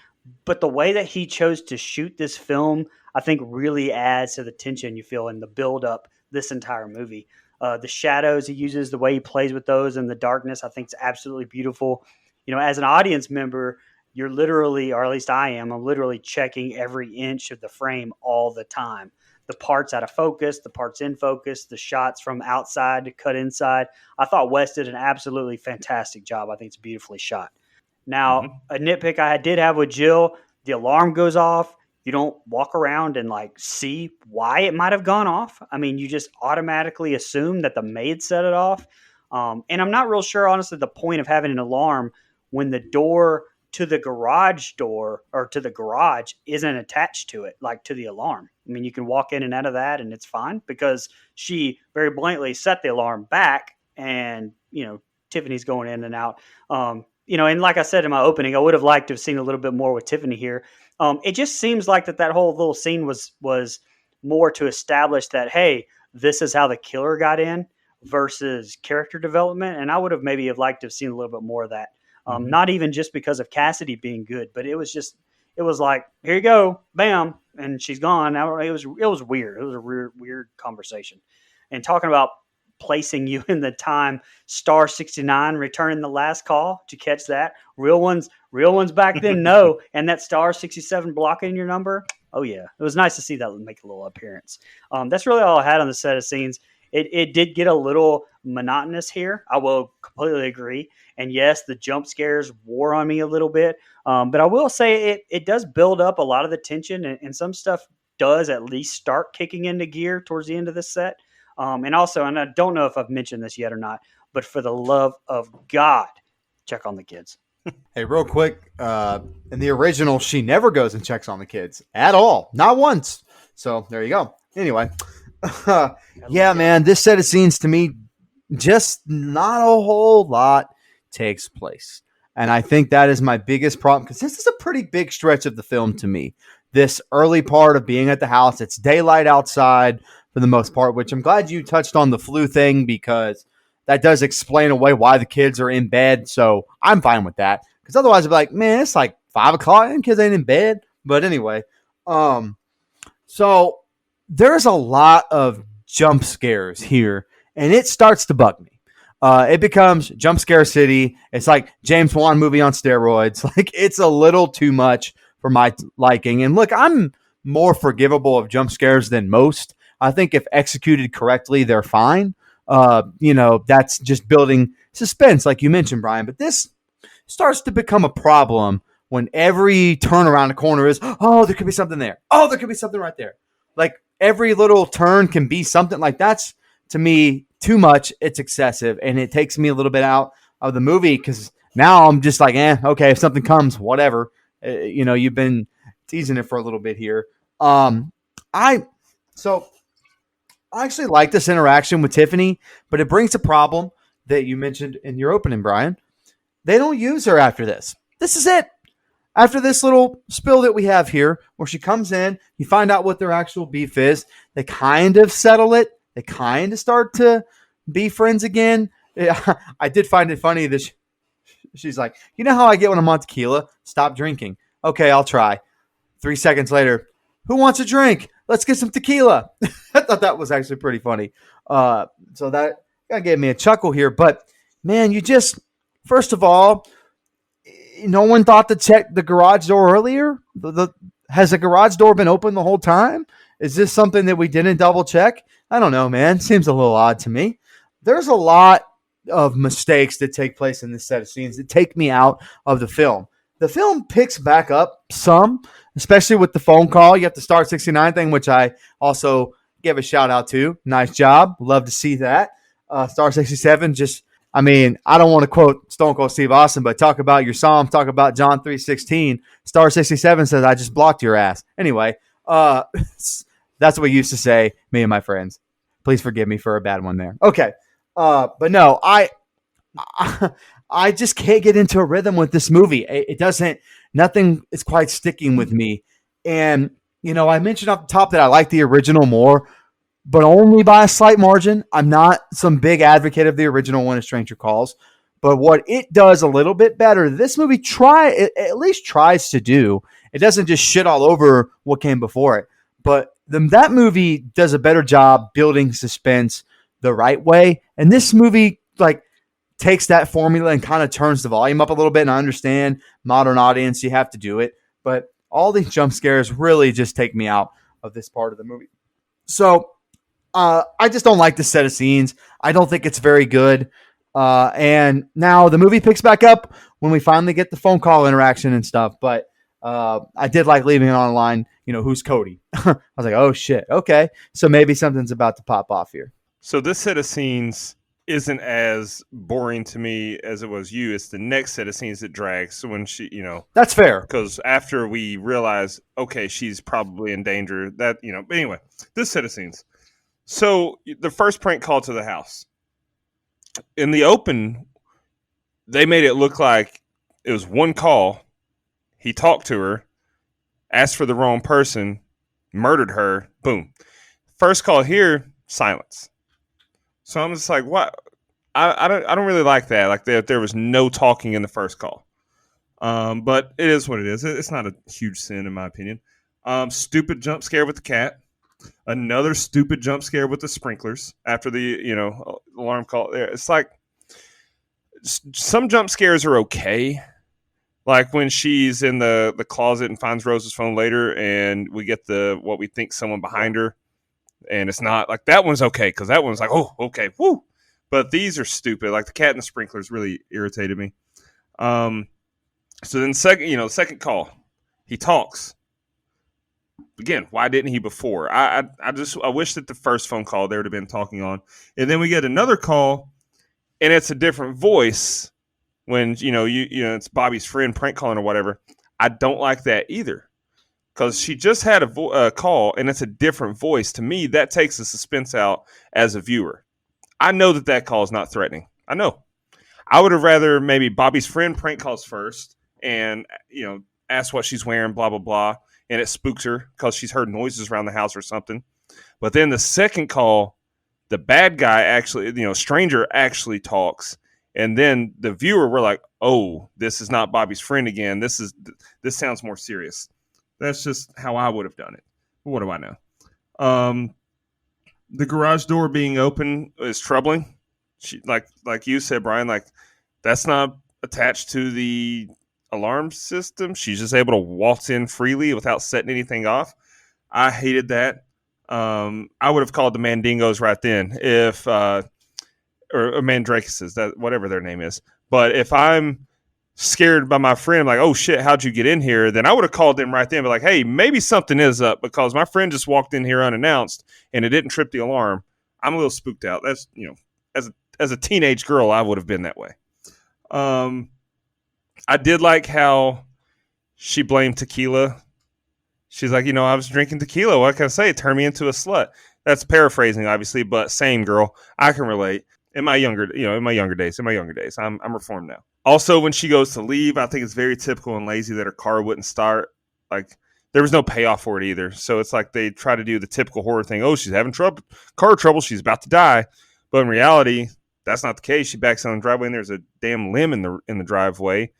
but the way that he chose to shoot this film, I think, really adds to the tension you feel in the build up this entire movie. The shadows he uses, the way he plays with those, and the darkness, I think is absolutely beautiful. As an audience member, you're literally, or at least I'm literally checking every inch of the frame all the time. The parts out of focus, the parts in focus, the shots from outside to cut inside. I thought Wes did an absolutely fantastic job. I think it's beautifully shot. Now, a nitpick I did have with Jill, the alarm goes off. You don't walk around and see why it might have gone off. I mean, you just automatically assume that the maid set it off. And I'm not real sure, honestly, the point of having an alarm when the door to the garage door or to the garage isn't attached to it, like to the alarm. I mean, you can walk in and out of that and it's fine because she very blatantly set the alarm back and, Tiffany's going in and out. And like I said in my opening, I would have liked to have seen a little bit more with Tiffany here. It just seems like that whole little scene was more to establish that, hey, this is how the killer got in versus character development. And I would have maybe liked to have seen a little bit more of that. Not even just because of Cassidy being good, but it was like, here you go, bam, and she's gone. It was weird. It was a weird conversation. And talking about placing you in the time star 69 returning the last call. Did you catch that? Real ones back then, no. And that star 67 blocking your number. Oh yeah, it was nice to see that make a little appearance. That's really all I had on the set of scenes. it did get a little monotonous here. I will completely agree. And yes, the jump scares wore on me a little bit. But I will say it does build up a lot of the tension, and some stuff does at least start kicking into gear towards the end of this set. And also, and I don't know if I've mentioned this yet or not, but for the love of God, check on the kids. Hey, real quick, in the original, she never goes and checks on the kids at all, not once. So there you go. Anyway, yeah, man, this set of scenes to me, just not a whole lot takes place, and I think that is my biggest problem because this is a pretty big stretch of the film to me. This early part of being at the house, it's daylight outside for the most part, which I'm glad you touched on the flu thing because that does explain away why the kids are in bed. So I'm fine with that. Because otherwise I'd be like, man, it's like 5 o'clock and kids ain't in bed. But anyway, so there's a lot of jump scares here, and it starts to bug me. It becomes jump scare city. It's like James Wan movie on steroids. Like it's a little too much for my liking. And look, I'm more forgivable of jump scares than most. I think if executed correctly, they're fine. That's just building suspense, like you mentioned, Brian. But this starts to become a problem when every turn around the corner is, oh, there could be something there. Oh, there could be something right there. Like every little turn can be something. Like that's, to me, too much. It's excessive, and it takes me a little bit out of the movie because now I'm just like, okay, if something comes, whatever. You've been teasing it for a little bit here. I actually like this interaction with Tiffany, but it brings a problem that you mentioned in your opening, Brian. They don't use her after this. This is it. After this little spill that we have here, where she comes in, you find out what their actual beef is. They kind of settle it. They kind of start to be friends again. I did find it funny that she's like, you know how I get when I'm on tequila? Stop drinking. Okay, I'll try. 3 seconds later, who wants a drink? Let's get some tequila. I thought that was actually pretty funny. So that gave me a chuckle here. But, man, first of all, no one thought to check the garage door earlier? Has the garage door been open the whole time? Is this something that we didn't double check? I don't know, man. Seems a little odd to me. There's a lot of mistakes that take place in this set of scenes that take me out of the film. The film picks back up some, especially with the phone call. You have the Star 69 thing, which I also give a shout out to. Nice job. Love to see that. Star 67, I don't want to quote Stone Cold Steve Austin, but talk about your Psalm, talk about John 3:16. Star 67 says, I just blocked your ass. Anyway, that's what we used to say, me and my friends. Please forgive me for a bad one there. Okay. But no, I just can't get into a rhythm with this movie. Nothing is quite sticking with me. And, I mentioned off the top that I like the original more, but only by a slight margin. I'm not some big advocate of the original When a Stranger Calls. But what it does a little bit better, this movie at least tries to do. It doesn't just shit all over what came before it. But that movie does a better job building suspense the right way. And this movie, takes that formula and kind of turns the volume up a little bit. And I understand modern audience, you have to do it. But all these jump scares really just take me out of this part of the movie. So I just don't like this set of scenes. I don't think it's very good. And now the movie picks back up when we finally get the phone call interaction and stuff. But I did like leaving it on the line, who's Cody? I was like, oh, shit. Okay. So maybe something's about to pop off here. So this set of scenes isn't as boring to me as it was you. It's the next set of scenes that drags. So when she, that's fair. Because after we realize, okay, she's probably in danger, but anyway, this set of scenes. So the first prank call to the house. In the open, they made it look like it was one call. He talked to her, asked for the wrong person, murdered her, boom. First call here, silence. So I'm just like, what? I don't really like that. Like there was no talking in the first call. But it is what it is. It's not a huge sin in my opinion. Stupid jump scare with the cat. Another stupid jump scare with the sprinklers after the alarm call. It's like some jump scares are okay. Like when she's in the closet and finds Rose's phone later, and we get what we think someone behind her. And it's not like that one's okay because that one's like, oh, okay, woo. But these are stupid. Like the cat and the sprinklers really irritated me. So then second call, he talks again. Why didn't he before? I wish that the first phone call they would have been talking on, and then we get another call, and it's a different voice when it's Bobby's friend prank calling or whatever. I don't like that either because she just had a call and it's a different voice. To me, that takes the suspense out as a viewer. I know that call is not threatening. I know. I would have rather maybe Bobby's friend prank calls first and ask what she's wearing, blah blah blah, and it spooks her because she's heard noises around the house or something. But then the second call, the bad guy actually, stranger actually talks, and then the viewer, we're like, oh, this is not Bobby's friend again. This sounds more serious. That's just how I would have done it. What do I know? The garage door being open is troubling. Like you said, Brian, like that's not attached to the alarm system. She's just able to waltz in freely without setting anything off. I hated that. I would have called the Mandingos right then if or Mandrakeses, that whatever their name is. But if I'm scared by my friend, like, oh shit, how'd you get in here? Then I would have called them right then, but like, hey, maybe something is up because my friend just walked in here unannounced and it didn't trip the alarm. I'm a little spooked out. That's as a teenage girl, I would have been that way. I did like how she blamed tequila. She's like, I was drinking tequila. What can I say? It turned me into a slut. That's paraphrasing, obviously, but same girl. I can relate. In my younger days, I'm reformed now. Also, when she goes to leave, I think it's very typical and lazy that her car wouldn't start. Like, there was no payoff for it either. So it's like they try to do the typical horror thing. Oh, she's having car trouble. She's about to die. But in reality, that's not the case. She backs down the driveway and there's a damn limb in the driveway.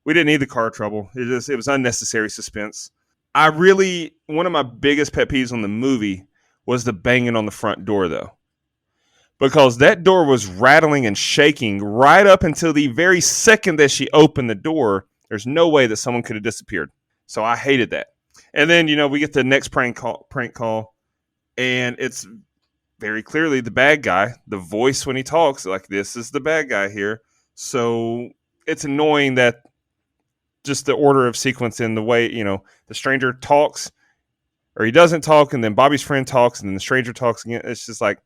We didn't need the car trouble. It was unnecessary suspense. One of my biggest pet peeves on the movie was the banging on the front door, though. Because that door was rattling and shaking right up until the very second that she opened the door. There's no way that someone could have disappeared. So I hated that. And then, we get the next prank call, and it's very clearly the bad guy. The voice when he talks, like, this is the bad guy here. So it's annoying that just the order of sequence in the way, the stranger talks or he doesn't talk, and then Bobby's friend talks, and then the stranger talks again. It's just like,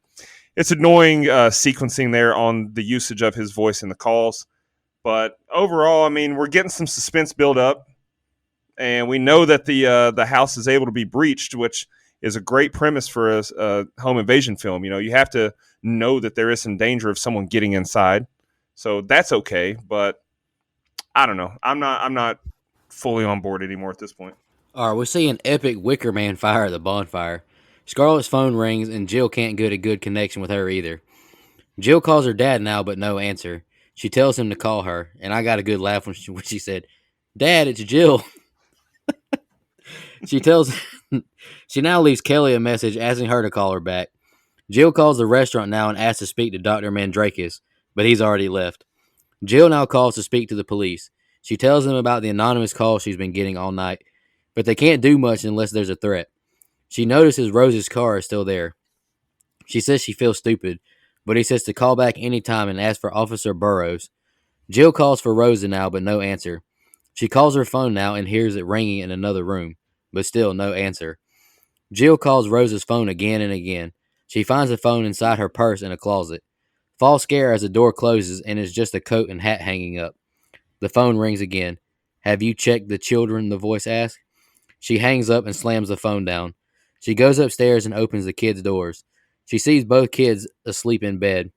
it's annoying sequencing there on the usage of his voice in the calls. But overall, I mean, we're getting some suspense build up, and we know that the house is able to be breached, which is a great premise for a home invasion film. You have to know that there is some danger of someone getting inside, so that's okay. But I don't know. I'm not fully on board anymore at this point. All right, we see an epic Wicker Man fire at the bonfire. Scarlett's phone rings, and Jill can't get a good connection with her either. Jill calls her dad now, but no answer. She tells him to call her, and I got a good laugh when she said, "Dad, it's Jill." She now leaves Kelly a message asking her to call her back. Jill calls the restaurant now and asks to speak to Dr. Mandrakis, but he's already left. Jill now calls to speak to the police. She tells them about the anonymous call she's been getting all night, but they can't do much unless there's a threat. She notices Rose's car is still there. She says she feels stupid, but he says to call back anytime and ask for Officer Burroughs. Jill calls for Rosa now, but no answer. She calls her phone now and hears it ringing in another room, but still no answer. Jill calls Rosa's phone again and again. She finds the phone inside her purse in a closet. Falls scare as the door closes and is just a coat and hat hanging up. The phone rings again. "Have you checked the children?" the voice asks. She hangs up and slams the phone down. She goes upstairs and opens the kids' doors. She sees both kids asleep in bed.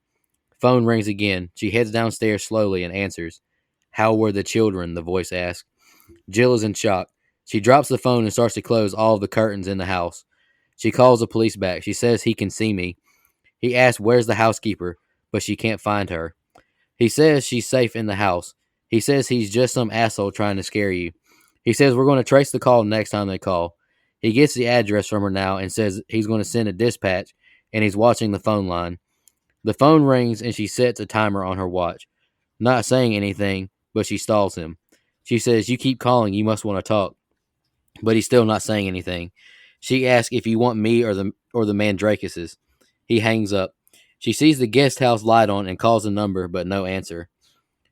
Phone rings again. She heads downstairs slowly and answers. "How were the children?" the voice asks. Jill is in shock. She drops the phone and starts to close all of the curtains in the house. She calls the police back. She says he can see me. He asks where's the housekeeper, but she can't find her. He says she's safe in the house. He says he's just some asshole trying to scare you. He says we're going to trace the call next time they call. He gets the address from her now and says he's going to send a dispatch, and he's watching the phone line. The phone rings and she sets a timer on her watch. Not saying anything, but she stalls him. She says, "You keep calling, you must want to talk." But he's still not saying anything. She asks if you want me or the Mandrakis's. He hangs up. She sees the guest house light on and calls a number, but no answer.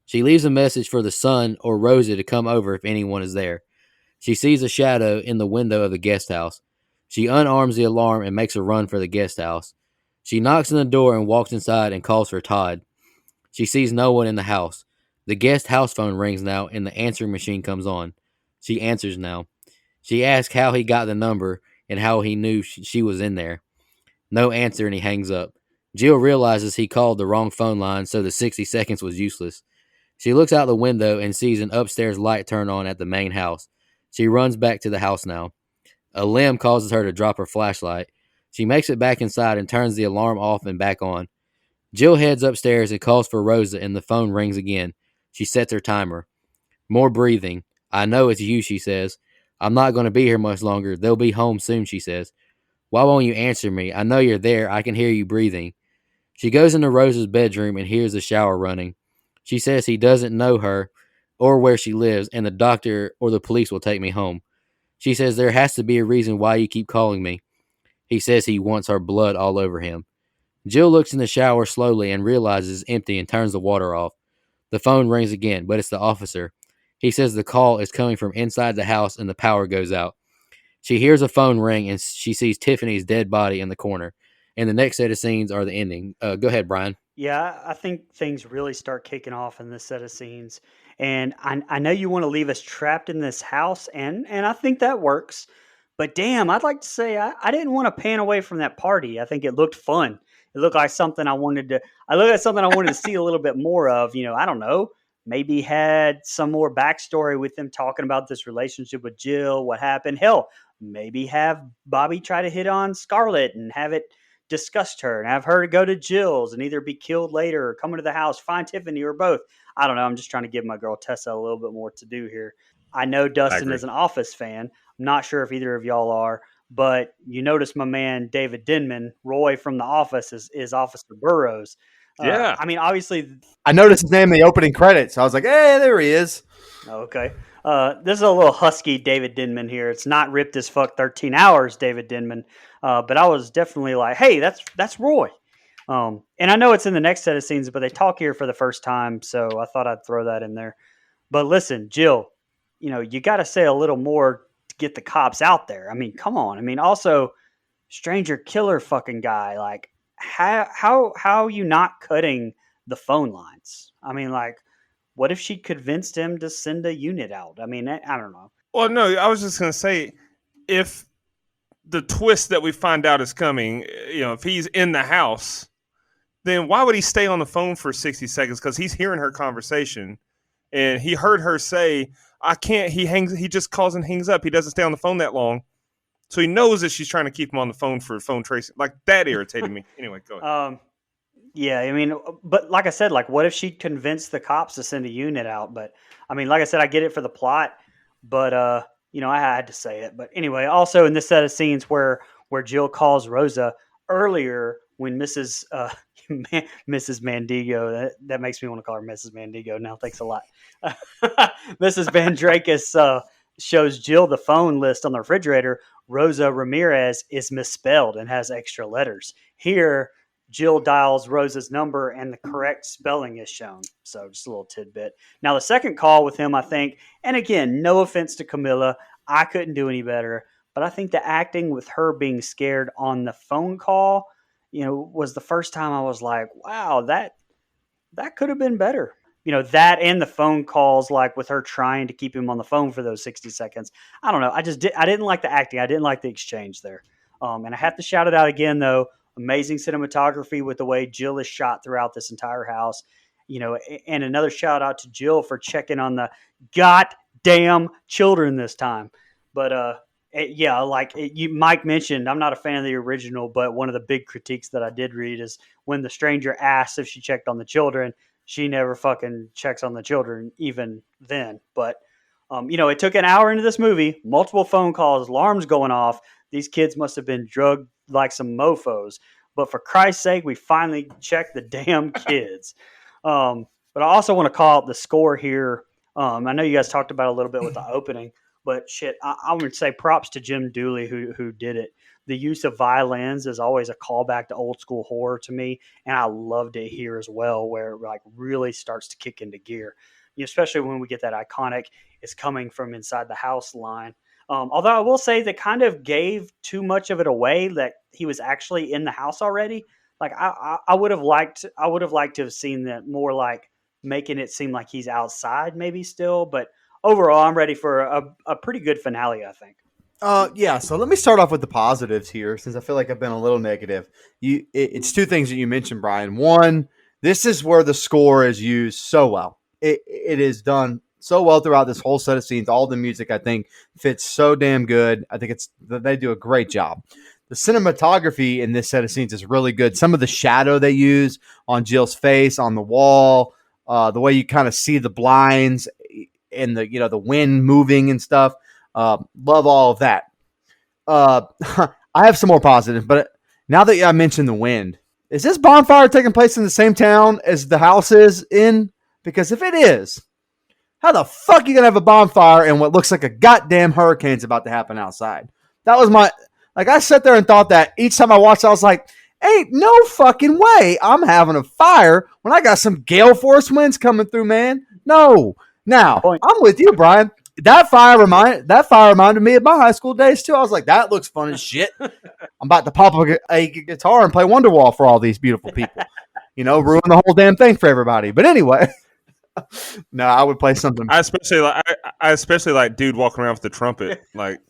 She leaves a message for the son or Rosa to come over if anyone is there. She sees a shadow in the window of the guest house. She unarms the alarm and makes a run for the guest house. She knocks on the door and walks inside and calls for Todd. She sees no one in the house. The guest house phone rings now and the answering machine comes on. She answers now. She asks how he got the number and how he knew she was in there. No answer and he hangs up. Jill realizes he called the wrong phone line, so the 60 seconds was useless. She looks out the window and sees an upstairs light turn on at the main house. She runs back to the house now. A limb causes her to drop her flashlight. She makes it back inside and turns the alarm off and back on. Jill heads upstairs and calls for Rosa, and the phone rings again. She sets her timer. More breathing. I know it's you, she says. I'm not going to be here much longer. They'll be home soon, she says. Why won't you answer me? I know you're there. I can hear you breathing. She goes into Rosa's bedroom and hears the shower running. She says he doesn't know her or where she lives, and the doctor or the police will take me home. She says there has to be a reason why you keep calling me. He says he wants her blood all over him. Jill looks in the shower slowly and realizes it's empty and turns the water off. The phone rings again, but it's the officer. He says the call is coming from inside the house and the power goes out. She hears a phone ring and she sees Tiffany's dead body in the corner. And the next set of scenes are the ending. Go ahead, Brian. Yeah, I think things really start kicking off in this set of scenes. And I know you want to leave us trapped in this house, and I think that works. But damn, I'd like to say I didn't want to pan away from that party. I think it looked fun. It looked like something I looked at something I wanted to see a little bit more of. I don't know. Maybe had some more backstory with them talking about this relationship with Jill, what happened. Hell, maybe have Bobby try to hit on Scarlett and have it disgust her and have her go to Jill's and either be killed later or come into the house, find Tiffany or both. I don't know. I'm just trying to give my girl Tessa a little bit more to do here. I know Dustin agree. is an Office fan. I'm not sure if either of y'all are, but you notice my man David Denman, Roy from The Office, is Officer Burroughs. Yeah. I mean, obviously, I noticed his name in the opening credits. I was like, hey, there he is. okay. This is a little husky David Denman here. It's not ripped as fuck 13 hours, David Denman. But I was definitely like, hey, that's Roy. And I know it's in the next set of scenes, but they talk here for the first time, so I thought I'd throw that in there. But listen, Jill, you got to say a little more to get the cops out there. I mean, come on. I mean, also, stranger killer fucking guy. Like, how are you not cutting the phone lines? I mean, like, what if she convinced him to send a unit out? I mean, I don't know. Well, no, I was just going to say, if the twist that we find out is coming, if he's in the house, then why would he stay on the phone for 60 seconds? Because he's hearing her conversation and he heard her say, I can't. He just calls and hangs up. He doesn't stay on the phone that long. So he knows that she's trying to keep him on the phone for phone tracing. Like, that irritated me. Anyway, go ahead. Yeah, I mean, but like I said, like, what if she convinced the cops to send a unit out? But I mean, like I said, I get it for the plot, but I had to say it. But anyway, also in this set of scenes where Jill calls Rosa earlier when Mrs. Mandigo, that makes me want to call her Mrs. Mandigo now. Thanks a lot. Mrs. Van Drakis shows Jill the phone list on the refrigerator. Rosa Ramirez is misspelled and has extra letters. Here, Jill dials Rosa's number and the correct spelling is shown. So just a little tidbit. Now, the second call with him, I think, and again, no offense to Camilla, I couldn't do any better, but I think the acting with her being scared on the phone call, was the first time I was like, wow, that could have been better. That and the phone calls, like with her trying to keep him on the phone for those 60 seconds. I don't know. I didn't like the acting. I didn't like the exchange there. And I have to shout it out again, though. Amazing cinematography with the way Jill is shot throughout this entire house. And another shout out to Jill for checking on the goddamn children this time. But Mike mentioned, I'm not a fan of the original, but one of the big critiques that I did read is when the stranger asks if she checked on the children, she never fucking checks on the children even then. But, it took an hour into this movie, multiple phone calls, alarms going off. These kids must have been drugged like some mofos. But for Christ's sake, we finally checked the damn kids. But I also want to call out the score here. I know you guys talked about it a little bit with the opening, But shit, I would say props to Jim Dooley who did it. The use of violins is always a callback to old school horror to me, and I loved it here as well, where it like really starts to kick into gear. Especially when we get that iconic "It's coming from inside the house" line. Although I will say they kind of gave too much of it away that he was actually in the house already. Like I would have liked to have seen that more, like making it seem like he's outside maybe still. But overall, I'm ready for a pretty good finale, I think. Yeah, so let me start off with the positives here, since I feel like I've been a little negative. It's two things that you mentioned, Brian. One, this is where the score is used so well. It is done so well throughout this whole set of scenes. All the music, I think, fits so damn good. I think they do a great job. The cinematography in this set of scenes is really good. Some of the shadow they use on Jill's face, on the wall, the way you kind of see the blinds and the wind moving and stuff. Love all of that. Uh, I have some more positive, but now that I mentioned the wind, is this bonfire taking place in the same town as the house is in? Because if it is, how the fuck are you gonna have a bonfire and what looks like a goddamn hurricane's about to happen outside? That was I sat there and thought that each time I watched, I was like, ain't no fucking way I'm having a fire when I got some gale force winds coming through, man. No. Now, I'm with you, Brian. That fire reminded me of my high school days too. I was like, that looks fun as shit. I'm about to pop a guitar and play Wonderwall for all these beautiful people. Ruin the whole damn thing for everybody. But anyway, no, I would play something. I especially like dude walking around with the trumpet. Like,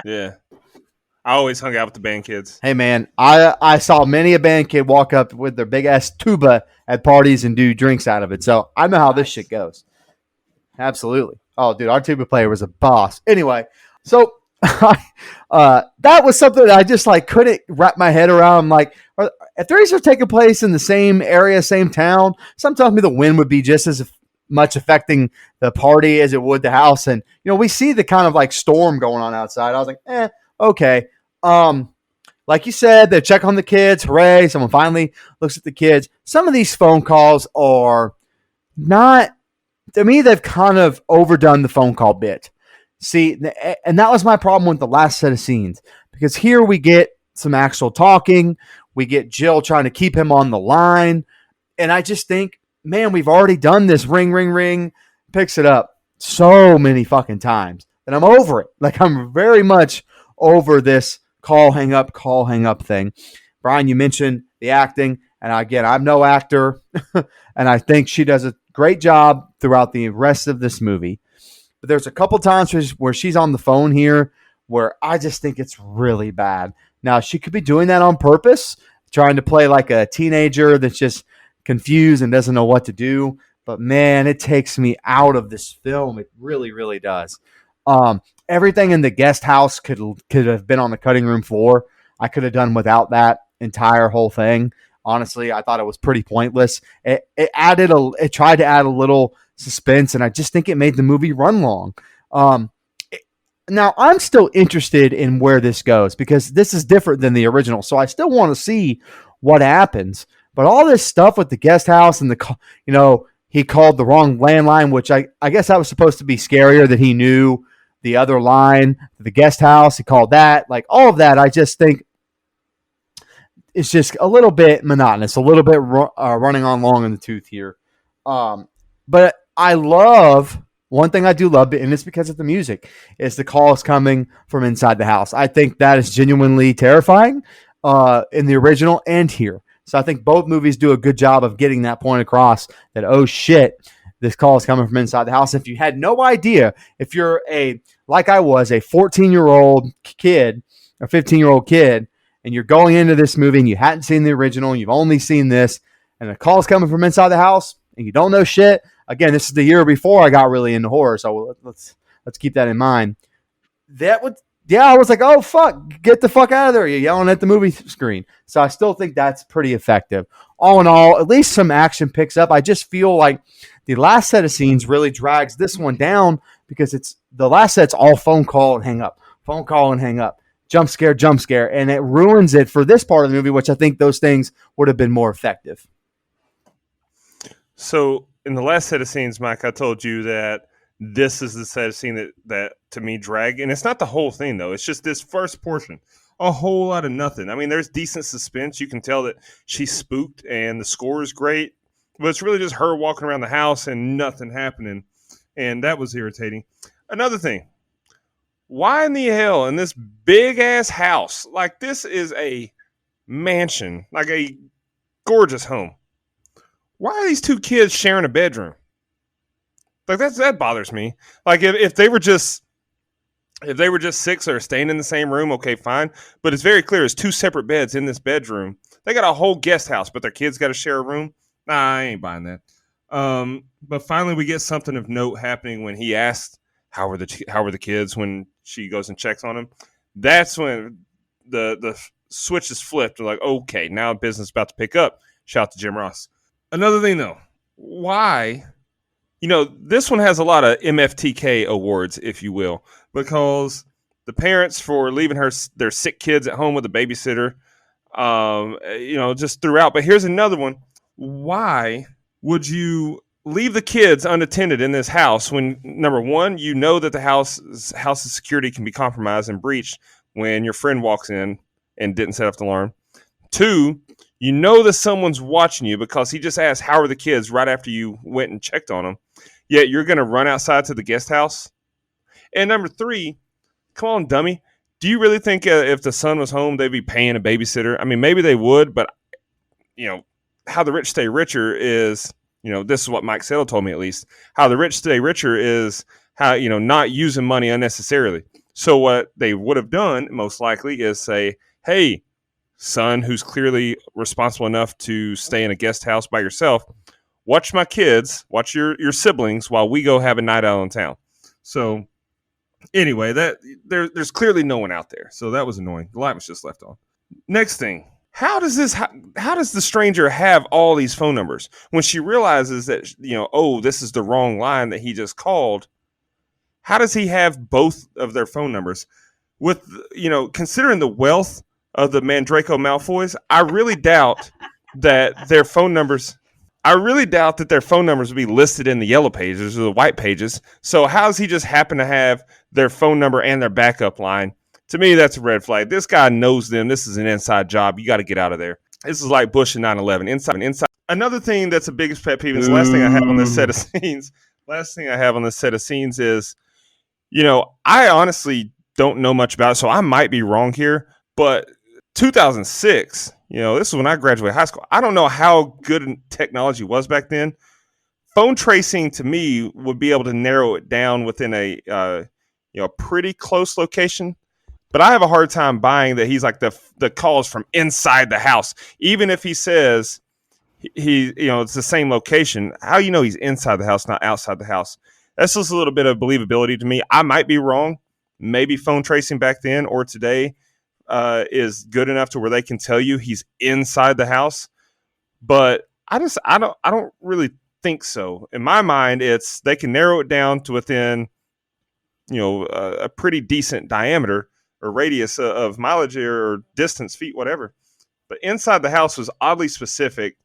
yeah. I always hung out with the band kids. Hey man, I saw many a band kid walk up with their big ass tuba at parties and do drinks out of it. So I know how this shit goes. Absolutely. Oh, dude, our tuba player was a boss. Anyway, so that was something that I just couldn't wrap my head around. I'm like, if these are taking place in the same area, same town, some tells me the wind would be just as much affecting the party as it would the house. And we see the kind of storm going on outside. I was like, okay. Like you said, they check on the kids. Hooray! Someone finally looks at the kids. Some of these phone calls are not. To me, they've kind of overdone the phone call bit. See, and that was my problem with the last set of scenes. Because here we get some actual talking. We get Jill trying to keep him on the line. And I just think, man, we've already done this. Ring, ring, ring. Picks it up so many fucking times. And I'm over it. I'm very much over this call, hang up thing. Brian, you mentioned the acting. And again, I'm no actor. And I think she does a great job throughout the rest of this movie. But there's a couple times where she's on the phone here where I just think it's really bad. Now, she could be doing that on purpose, trying to play like a teenager that's just confused and doesn't know what to do. But man, it takes me out of this film. It really, really does. Everything in the guest house could have been on the cutting room floor. I could have done without that entire whole thing. Honestly, I thought it was pretty pointless. It tried to add a little suspense, and I just think it made the movie run long. Now, I'm still interested in where this goes because this is different than the original, so I still want to see what happens. But all this stuff with the guest house and he called the wrong landline, which I guess that was supposed to be scarier that he knew the other line, the guest house. He called that. All of that, I just think it's just a little bit monotonous, a little bit running on long in the tooth here. But I love, one thing I do love, and it's because of the music, is the calls coming from inside the house. I think that is genuinely terrifying in the original and here. So I think both movies do a good job of getting that point across that, oh shit, this call is coming from inside the house. If you had no idea, if you're like I was, a 14-year-old kid, a 15-year-old kid, and you're going into this movie and you hadn't seen the original and you've only seen this, and the call's coming from inside the house and you don't know shit. Again, this is the year before I got really into horror, so let's keep that in mind. I was like, oh fuck, get the fuck out of there! You're yelling at the movie screen. So I still think that's pretty effective. All in all, at least some action picks up. I just feel like the last set of scenes really drags this one down because it's the last set's all phone call and hang up, phone call and hang up. Jump scare, and it ruins it for this part of the movie, which I think those things would have been more effective. So in the last set of scenes, Mike, I told you that this is the set of scene that to me drag. And it's not the whole thing though. It's just this first portion. A whole lot of nothing. I mean, there's decent suspense. You can tell that she's spooked and the score is great. But it's really just her walking around the house and nothing happening. And that was irritating. Another thing. Why in the hell in this big ass house? Like this is a mansion, like a gorgeous home. Why are these two kids sharing a bedroom? Like that bothers me. Like if they were just six or staying in the same room, okay, fine. But it's very clear it's two separate beds in this bedroom. They got a whole guest house, but their kids got to share a room. Nah, I ain't buying that. But finally, we get something of note happening when he asks how were the kids when she goes and checks on him. That's when the switch is flipped. They're like, okay, now business is about to pick up. Shout out to Jim Ross. Another thing though, why? This one has a lot of MFTK awards, if you will, because the parents for leaving their sick kids at home with a babysitter, just throughout. But here's another one. Why would you leave the kids unattended in this house when, number one, you know that the house's security can be compromised and breached when your friend walks in and didn't set off the alarm? Two, you know that someone's watching you because he just asked, how are the kids right after you went and checked on them? Yet you're going to run outside to the guest house. And number three, come on, dummy. Do you really think if the son was home, they'd be paying a babysitter? I mean, maybe they would, but, how the rich stay richer is, this is what Mike Settle told me at least. How the rich stay richer is how, not using money unnecessarily. So what they would have done, most likely, is say, hey, son who's clearly responsible enough to stay in a guest house by yourself, watch my kids, watch your siblings while we go have a night out in town. So anyway, there's clearly no one out there. So that was annoying. The light was just left on. Next thing, how does the stranger have all these phone numbers when she realizes that, this is the wrong line that he just called? How does he have both of their phone numbers? With, considering the wealth of the Mandraco Malfoys, I really doubt that their phone numbers would be listed in the yellow pages or the white pages. So how does he just happen to have their phone number and their backup line? To me, that's a red flag. This guy knows them. This is an inside job. You got to get out of there. This is like Bush in 9/11. Inside. Another thing that's the biggest pet peeve is the last thing I have on this set of scenes. Is, I honestly don't know much about it, so I might be wrong here, but 2006, this is when I graduated high school. I don't know how good technology was back then. Phone tracing to me would be able to narrow it down within a pretty close location. But I have a hard time buying that he's like the calls from inside the house. Even if he says it's the same location, how he's inside the house, not outside the house? That's just a little bit of believability to me. I might be wrong. Maybe phone tracing back then or today is good enough to where they can tell you he's inside the house. But I don't really think so. In my mind, they can narrow it down to within a pretty decent diameter or radius of mileage or distance, feet, whatever. But inside the house was oddly specific.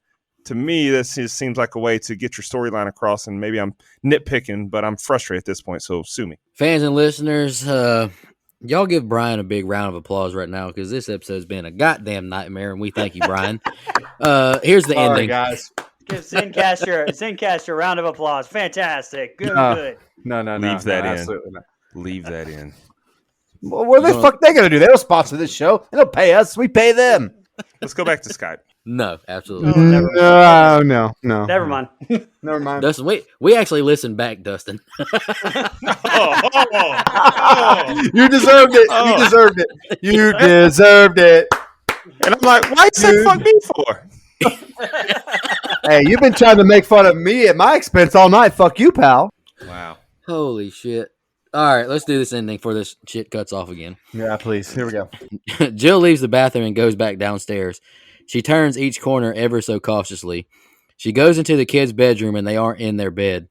To me, this just seems like a way to get your storyline across, and maybe I'm nitpicking, but I'm frustrated at this point, so sue me. Fans and listeners, y'all give Brian a big round of applause right now because this episode's been a goddamn nightmare, and we thank you, Brian. Here's the All ending. right, guys. Give Zencaster a round of applause. Fantastic. Good. No. Leave that in. Absolutely not. Leave that in. Well, what the fuck they gonna do? They don't sponsor this show. They don't pay us. We pay them. Let's go back to Skype. No, absolutely. No. Never mind. Never mind. Dustin, we actually listened back, Dustin. You deserved it. You deserved it. You deserved it. And I'm like, why you say fuck me for? Hey, you've been trying to make fun of me at my expense all night. Fuck you, pal. Wow. Holy shit. All right, let's do this ending before this shit cuts off again. Yeah, please. Here we go. Jill leaves the bathroom and goes back downstairs. She turns each corner ever so cautiously. She goes into the kids' bedroom and they aren't in their bed.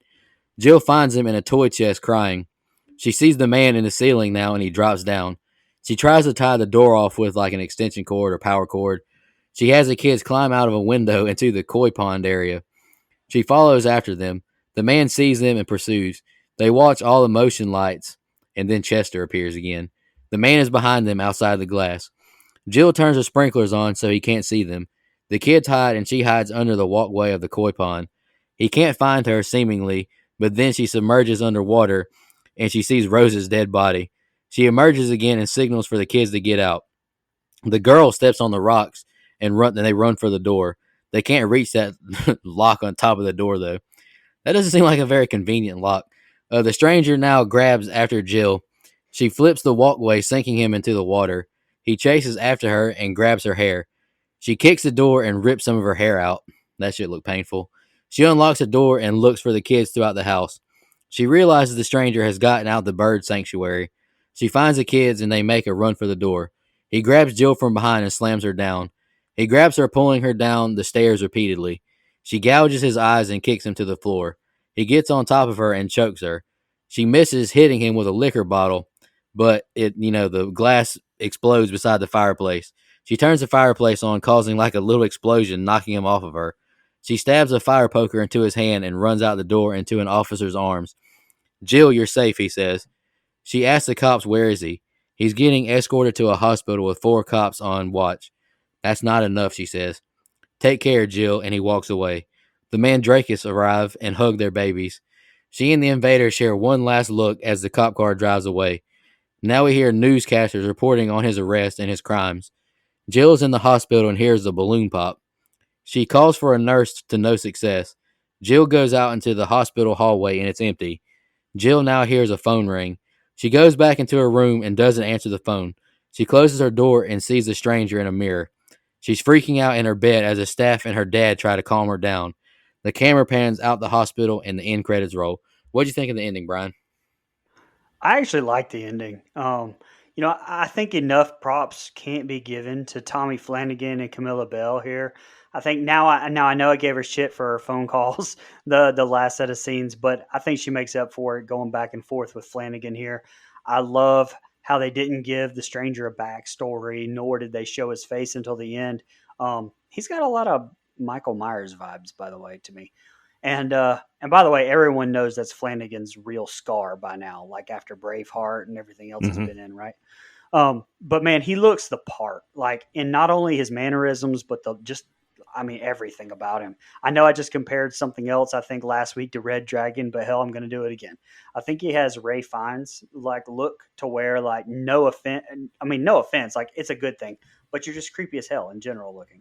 Jill finds him in a toy chest crying. She sees the man in the ceiling now and he drops down. She tries to tie the door off with like an extension cord or power cord. She has the kids climb out of a window into the koi pond area. She follows after them. The man sees them and pursues. They watch all the motion lights, and then Chester appears again. The man is behind them outside the glass. Jill turns the sprinklers on so he can't see them. The kids hide, and she hides under the walkway of the koi pond. He can't find her, seemingly, but then she submerges underwater, and she sees Rose's dead body. She emerges again and signals for the kids to get out. The girl steps on the rocks and they run for the door. They can't reach that lock on top of the door, though. That doesn't seem like a very convenient lock. The stranger now grabs after Jill. She flips the walkway, sinking him into the water. He chases after her and grabs her hair. She kicks the door and rips some of her hair out. That should look painful. She unlocks the door and looks for the kids throughout the house. She realizes the stranger has gotten out the bird sanctuary. She finds the kids and they make a run for the door. He grabs Jill from behind and slams her down. He grabs her, pulling her down the stairs repeatedly. She gouges his eyes and kicks him to the floor. He gets on top of her and chokes her. She misses, hitting him with a liquor bottle, but the glass explodes beside the fireplace. She turns the fireplace on, causing like a little explosion, knocking him off of her. She stabs a fire poker into his hand and runs out the door into an officer's arms. Jill, you're safe, he says. She asks the cops, where is he? He's getting escorted to a hospital with 4 cops on watch. That's not enough, she says. Take care, Jill, and he walks away. The mandrakes arrive and hug their babies. She and the invader share one last look as the cop car drives away. Now we hear newscasters reporting on his arrest and his crimes. Jill is in the hospital and hears the balloon pop. She calls for a nurse to no success. Jill goes out into the hospital hallway and it's empty. Jill now hears a phone ring. She goes back into her room and doesn't answer the phone. She closes her door and sees the stranger in a mirror. She's freaking out in her bed as the staff and her dad try to calm her down. The camera pans out the hospital and the end credits roll. What'd you think of the ending, Brian? I actually like the ending. I think enough props can't be given to Tommy Flanagan and Camilla Bell here. I think now I know I gave her shit for her phone calls, the last set of scenes, but I think she makes up for it going back and forth with Flanagan here. I love how they didn't give the stranger a backstory, nor did they show his face until the end. He's got a lot of Michael Myers vibes, by the way, to me. And by the way, everyone knows that's Flanagan's real scar by now, like after Braveheart and everything else he's been in, right? But man, he looks the part, like in not only his mannerisms, but everything about him. I know I just compared something else, I think last week to Red Dragon, but hell, I'm going to do it again. I think he has Ray Fiennes like look to where like no offense, like it's a good thing, but you're just creepy as hell in general looking.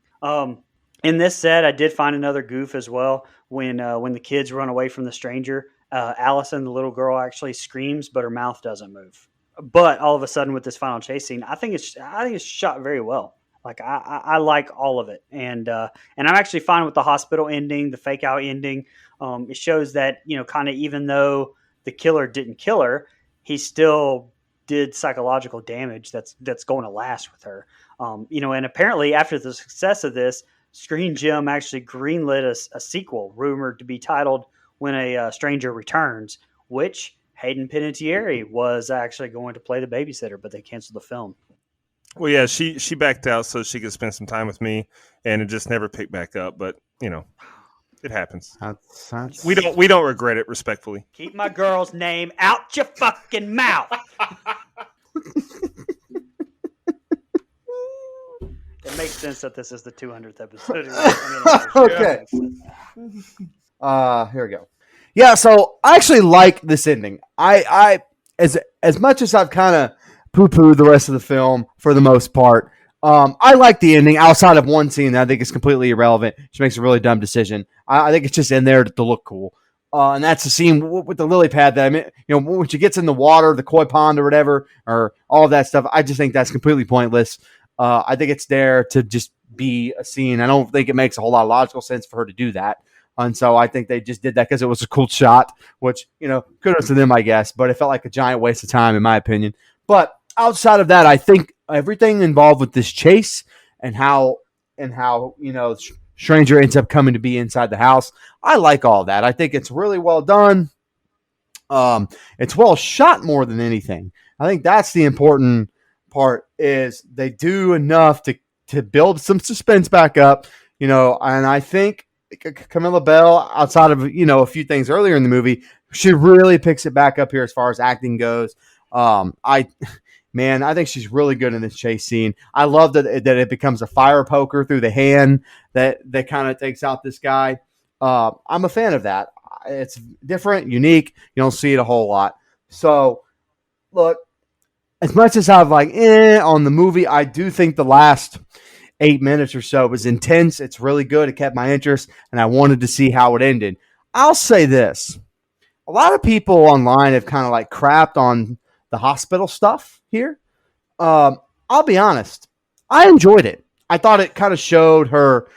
In this set, I did find another goof as well. When the kids run away from the stranger, Allison, the little girl, actually screams, but her mouth doesn't move. But all of a sudden, with this final chase scene, I think it's shot very well. Like I like all of it, and I'm actually fine with the hospital ending, the fake out ending. It shows that kind of even though the killer didn't kill her, he still did psychological damage that's going to last with her. And apparently after the success of this, Screen Gem actually greenlit a sequel rumored to be titled When a Stranger Returns, which Hayden Panettiere was actually going to play the babysitter, but they canceled the film. Well, yeah, she backed out so she could spend some time with me, and it just never picked back up. But it happens. We don't regret it, respectfully. Keep my girl's name out your fucking mouth. It makes sense that this is the 200th episode. Okay. Here we go. Yeah, so I actually like this ending. I as much as I've kind of poo-pooed the rest of the film for the most part, I like the ending outside of one scene that I think is completely irrelevant. She makes a really dumb decision. I think it's just in there to look cool. And that's the scene with the lily pad that when she gets in the water, the koi pond or whatever, or all of that stuff. I just think that's completely pointless. I think it's there to just be a scene. I don't think it makes a whole lot of logical sense for her to do that. And so I think they just did that because it was a cool shot, which, kudos to them, I guess. But it felt like a giant waste of time, in my opinion. But outside of that, I think everything involved with this chase and how Stranger ends up coming to be inside the house, I like all that. I think it's really well done. It's well shot more than anything. I think that's the important part, is they do enough to build some suspense back up, and I think Camilla Bell, outside of a few things earlier in the movie, She really picks it back up here as far as acting goes. I Man, I think she's really good in this chase scene. I love that it becomes a fire poker through the hand that kind of takes out this guy. I'm a fan of that. It's different, unique. You don't see it a whole lot. So, look, as much as I've on the movie, I do think the last 8 minutes or so was intense. It's really good. It kept my interest, and I wanted to see how it ended. I'll say this. A lot of people online have kind of crapped on the hospital stuff here. I'll be honest. I enjoyed it. I thought it kind of showed her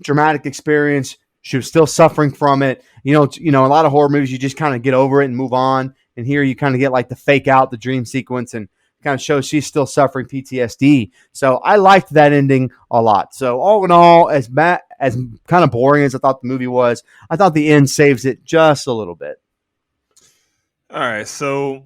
dramatic experience. She was still suffering from it. A lot of horror movies you just kind of get over it and move on. And here you kind of get the fake out the dream sequence and kind of shows she's still suffering PTSD. So I liked that ending a lot. So all in all, as kind of boring as I thought the movie was, I thought the end saves it just a little bit. All right, so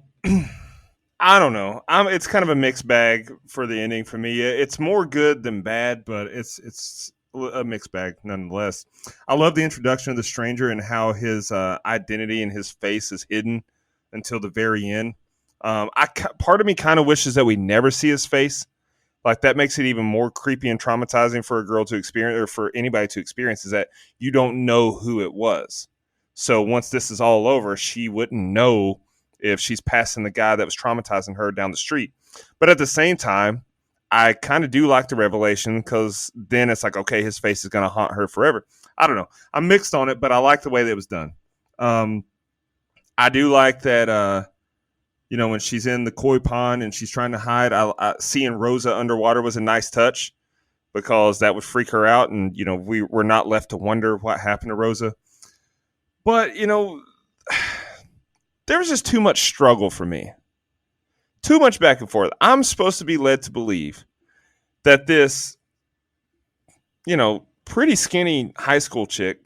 I don't know. It's kind of a mixed bag for the ending for me. It's more good than bad, but it's a mixed bag nonetheless. I love the introduction of the stranger and how his identity and his face is hidden until the very end. Part of me kind of wishes that we never see his face. That makes it even more creepy and traumatizing for a girl to experience, or for anybody to experience, is that you don't know who it was. So once this is all over, she wouldn't know if she's passing the guy that was traumatizing her down the street. But at the same time, I kind of do like the revelation, because then it's okay, his face is going to haunt her forever. I don't know. I'm mixed on it, but I like the way that it was done. I do like that, when she's in the koi pond and she's trying to hide, seeing Rosa underwater was a nice touch, because that would freak her out. And, we're not left to wonder what happened to Rosa. But, there was just too much struggle for me. Too much back and forth. I'm supposed to be led to believe that this, pretty skinny high school chick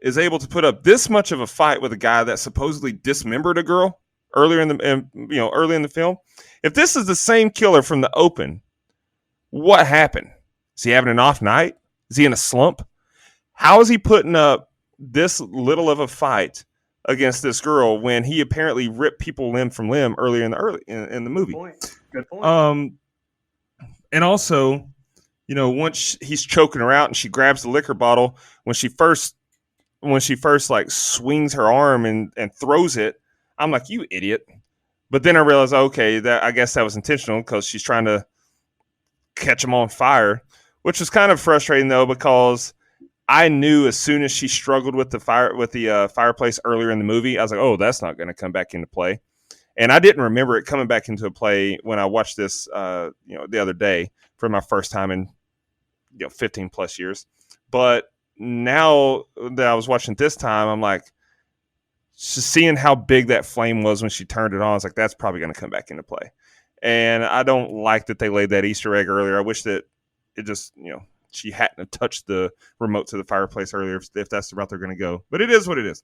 is able to put up this much of a fight with a guy that supposedly dismembered a girl early in the film. If this is the same killer from the open, what happened? Is he having an off night? Is he in a slump? How is he putting up this little of a fight against this girl when he apparently ripped people limb from limb earlier in the movie? Good point. And also, once he's choking her out and she grabs the liquor bottle, when she first swings her arm and throws it, I'm like, you idiot. But then I realized, okay, that I guess that was intentional, because she's trying to catch him on fire, which was kind of frustrating though, because I knew as soon as she struggled with the fireplace earlier in the movie, I was like, oh, that's not going to come back into play. And I didn't remember it coming back into play when I watched this, the other day for my first time in, 15 plus years. But now that I was watching this time, I'm like, just seeing how big that flame was when she turned it on, I was like, that's probably going to come back into play. And I don't like that they laid that Easter egg earlier. I wish that it just, she hadn't touched the remote to the fireplace earlier, if that's the route they're going to go. But it is what it is.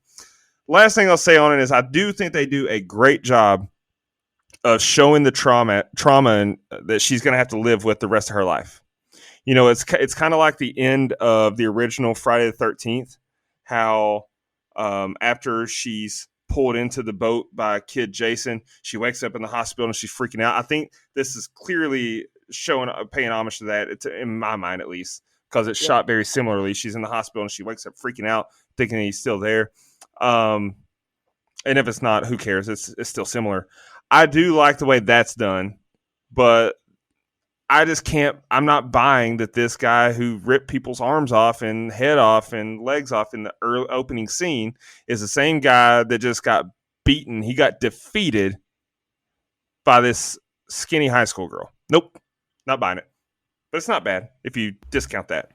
Last thing I'll say on it is I do think they do a great job of showing the trauma and that she's going to have to live with the rest of her life. It's kind of like the end of the original Friday the 13th, how after she's pulled into the boat by kid Jason, she wakes up in the hospital and she's freaking out. I think this is clearly paying homage to that, in my mind at least, because it's shot very similarly. She's in the hospital and she wakes up freaking out, thinking he's still there. And if it's not, who cares? It's still similar. I do like the way that's done, but I just can't. I'm not buying that this guy who ripped people's arms off and head off and legs off in the early opening scene is the same guy that just got beaten. He got defeated by this skinny high school girl. Nope, not buying it. But it's not bad if you discount that.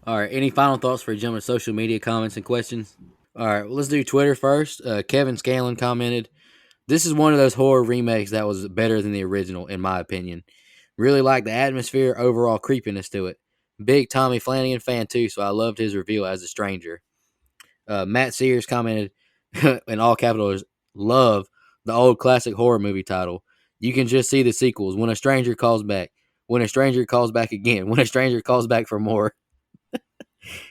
All right. Any final thoughts for jumping social media comments and questions? All right. Well, let's do Twitter first. Kevin Scanlon commented, "This is one of those horror remakes that was better than the original, in my opinion. Really like the atmosphere, overall creepiness to it. Big Tommy Flanagan fan too, so I loved his reveal as a stranger." Matt Sears commented in all capitals, "Love the old classic horror movie title. You can just see the sequels. When a stranger calls back. When a stranger calls back again. When a stranger calls back for more."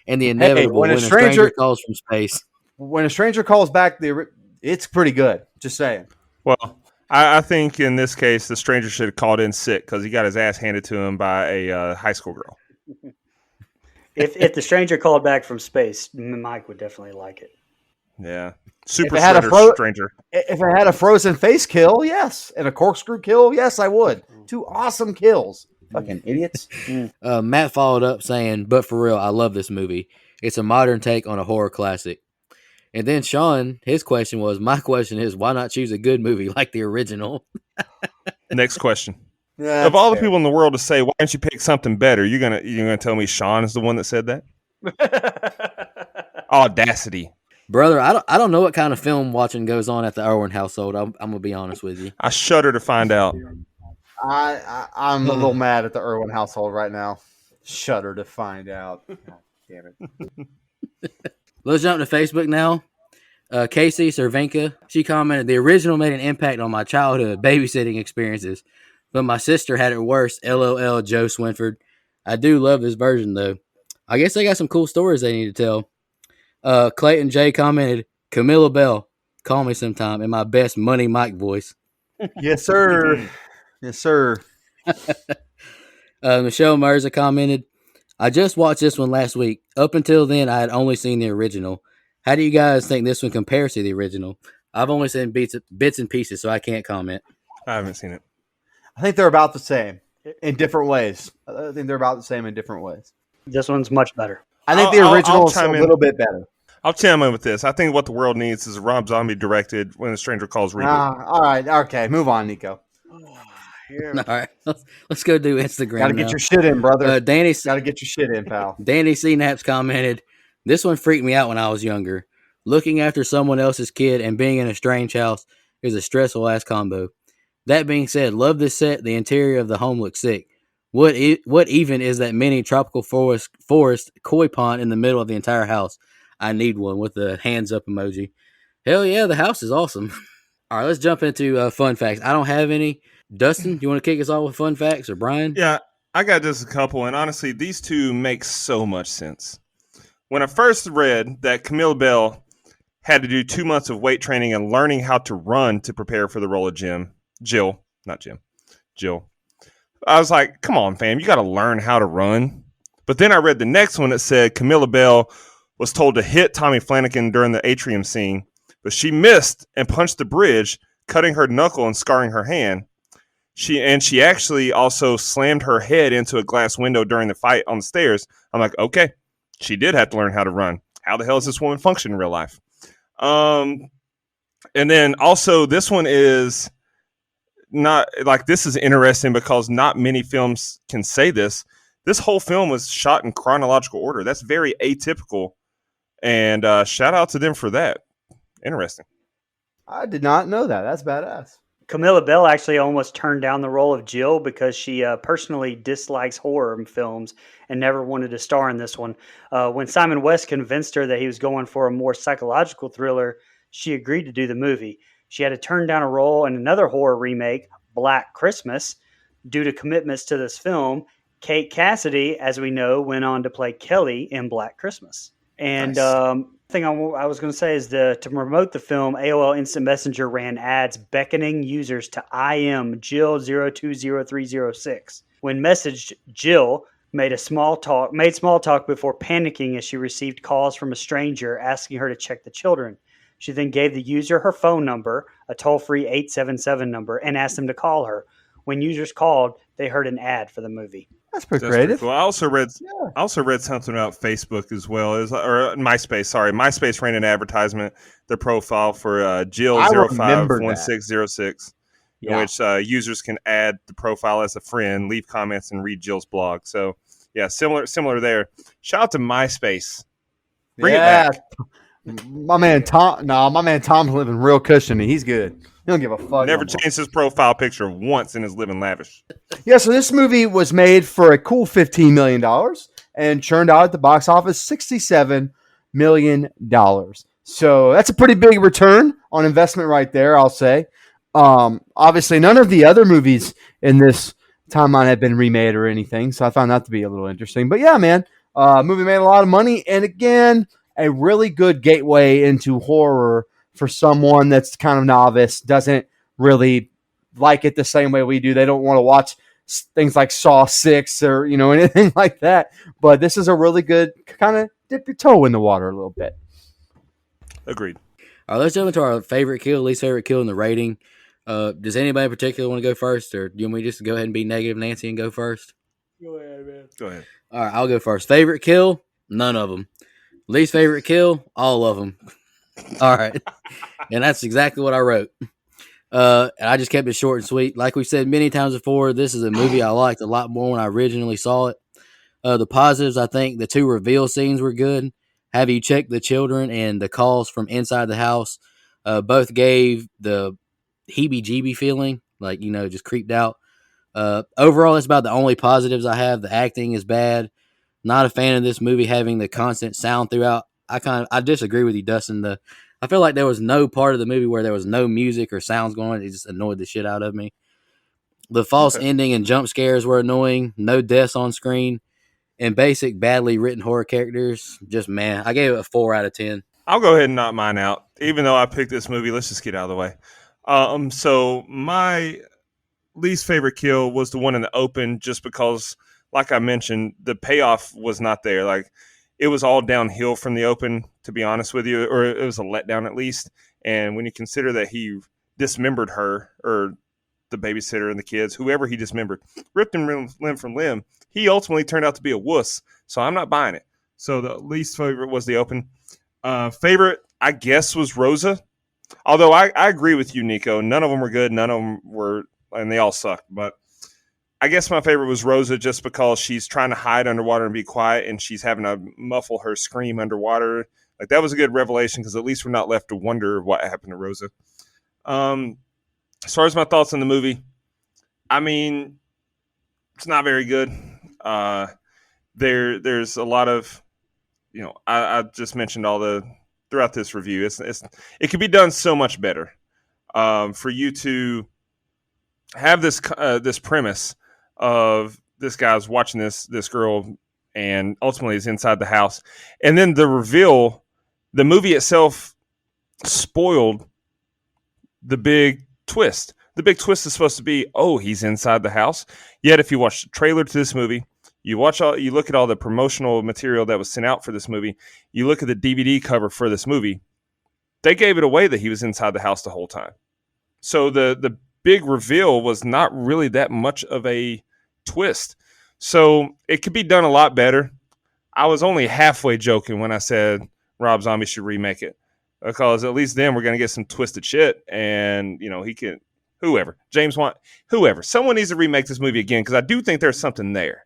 and the Hey, inevitable when a stranger calls from space. when a stranger calls back, it's pretty good. Just saying. Well, I think in this case, the stranger should have called in sick because he got his ass handed to him by a high school girl. If the stranger called back from space, Mike would definitely like it. Yeah. Super If it had a shredder stranger. If it had a frozen face kill, yes, and a corkscrew kill, yes, I would. 2 awesome kills. Fucking idiots. Matt followed up saying, "But for real, I love this movie. It's a modern take on a horror classic." And then Sean, his question was, "My question is, why not choose a good movie like the original?" Next question. Yeah, Of all the fair. people in the world to say, why don't you pick something better? You're gonna tell me Sean is the one that said that? Audacity. Brother, I don't know what kind of film watching goes on at the Irwin household. I'm gonna be honest with you. I shudder to find out. I'm a little mad at the Irwin household right now. Shudder to find out. God damn it. Let's jump to Facebook now. Casey Cervenka, she commented, "The original made an impact on my childhood babysitting experiences, but my sister had it worse. LOL, Joe Swinford. I do love this version though. I guess they got some cool stories they need to tell." Clayton J commented, "Camilla Bell, call me sometime in my best Money Mike voice." Yes, sir. Yes, sir. Michelle Mirza commented, "I just watched this one last week. Up until then, I had only seen the original. How do you guys think this one compares to the original? I've only seen bits and pieces, so I can't comment." I haven't seen it. I think they're about the same in different ways. I think they're about the same in different ways. This one's much better. I think the original is a little bit better. I'll chime in with this. I think what the world needs is a Rob Zombie directed When a Stranger Calls reboot. All right. Okay. Move on, Nico. All right, let's go do Instagram. Got to get your shit in, brother. Got Danny to get your shit in, pal. Danny C. Naps commented, "This one freaked me out when I was younger. Looking after someone else's kid and being in a strange house is a stressful ass combo. That being said, love this set. The interior of the home looks sick. What even is that mini tropical forest koi pond in the middle of the entire house? I need one," with the hands up emoji. Hell yeah, the house is awesome. All right, let's jump into fun facts. I don't have any. Dustin, do you want to kick us off with fun facts, or Brian? Yeah, I got just a couple, and honestly, these two make so much sense. When I first read that Camille Bell had to do 2 months of weight training and learning how to run to prepare for the role of Jill, I was like, come on, fam, you got to learn how to run. But then I read the next one that said Camilla Bell was told to hit Tommy Flanagan during the atrium scene, but she missed and punched the bridge, cutting her knuckle and scarring her hand. She actually also slammed her head into a glass window during the fight on the stairs. I'm like, okay, she did have to learn how to run. How the hell does this woman function in real life? And then also this one is not like, this is interesting because not many films can say this. This whole film was shot in chronological order. That's very atypical. And shout out to them for that. Interesting. I did not know that. That's badass. Camilla Bell actually almost turned down the role of Jill because she personally dislikes horror films and never wanted to star in this one. When Simon West convinced her that he was going for a more psychological thriller, she agreed to do the movie. She had to turn down a role in another horror remake, Black Christmas, due to commitments to this film. Kate Cassidy, as we know, went on to play Kelly in Black Christmas. And Nice. thing I was going to say is to promote the film, AOL Instant Messenger ran ads beckoning users to IM Jill 020306. When messaged, Jill made small talk before panicking as she received calls from a stranger asking her to check the children. She then gave the user her phone number, a toll-free 877 number, and asked them to call her. When users called, they heard an ad for the movie. That's pretty That's creative. pretty cool. I also read something about Facebook as well, or MySpace. Sorry, MySpace ran an advertisement, their profile for Jill I remember 051606, in Yeah. which users can add the profile as a friend, leave comments, and read Jill's blog. So yeah, similar there. Shout out to MySpace. Bring it back. My man Tom's living real cushiony. He's good. He don't give a fuck. Never no more. changed his profile picture once in his living lavish. Yeah, so this movie was made for a cool $15 million and churned out at the box office $67 million. So that's a pretty big return on investment right there, I'll say. Obviously, none of the other movies in this timeline have been remade or anything, so I found that to be a little interesting. But yeah, man, Movie made a lot of money, and again, a really good gateway into horror for someone that's kind of novice, doesn't really like it the same way we do. They don't want to watch things like Saw 6 or anything like that. But this is a really good kind of dip your toe in the water a little bit. Agreed. All right, let's jump into our favorite kill, least favorite kill, and the rating. Does anybody in particular want to go first, or do you want me just to go ahead and be negative Nancy and go first? Go ahead, man. Go ahead. All right, I'll go first. Favorite kill? None of them. Least favorite kill? All of them. All right, and that's exactly what I wrote. And I just kept it short and sweet. Like we said many times before, this is a movie I liked a lot more when I originally saw it. The positives, I think the two reveal scenes were good. Have you checked the children and the calls from inside the house? Both gave the heebie-jeebie feeling, like, just creeped out. Overall, it's about the only positives I have. The acting is bad. Not a fan of this movie having the constant sound throughout. I disagree with you, Dustin. I feel like there was no part of the movie where there was no music or sounds going on. It just annoyed the shit out of me. The false ending and jump scares were annoying. No deaths on screen. And basic, badly written horror characters. Just, man, I gave it a 4 out of 10. I'll go ahead and knock mine out. Even though I picked this movie, let's just get out of the way. So my least favorite kill was the one in the open, just because, like I mentioned, the payoff was not there. Like, it was all downhill from the open, to be honest with you, or it was a letdown at least. And when you consider that he dismembered her, or the babysitter and the kids, whoever he dismembered, ripped him limb from limb, he ultimately turned out to be a wuss. So I'm not buying it. So the least favorite was the open. Favorite, I guess, was Rosa. Although I agree with you, Nico. None of them were good. None of them were, and they all sucked. But I guess my favorite was Rosa, just because she's trying to hide underwater and be quiet, and she's having to muffle her scream underwater. Like, that was a good revelation, because at least we're not left to wonder what happened to Rosa. As far as my thoughts on the movie, I mean, it's not very good. There's a lot of, I just mentioned all the throughout this review. It could be done so much better. For you to have this premise of this guy's watching this girl, and ultimately is inside the house, and then the reveal, the movie itself spoiled the big twist. The big twist is supposed to be, oh, he's inside the house. Yet if you watch the trailer to this movie, you look at all the promotional material that was sent out for this movie, you look at the DVD cover for this movie, they gave it away that he was inside the house the whole time. So the big reveal was not really that much of a twist. So it could be done a lot better. I was only halfway joking when I said Rob Zombie should remake it, because at least then we're going to get some twisted shit, and he can, whoever, someone needs to remake this movie again, because I do think there's something there.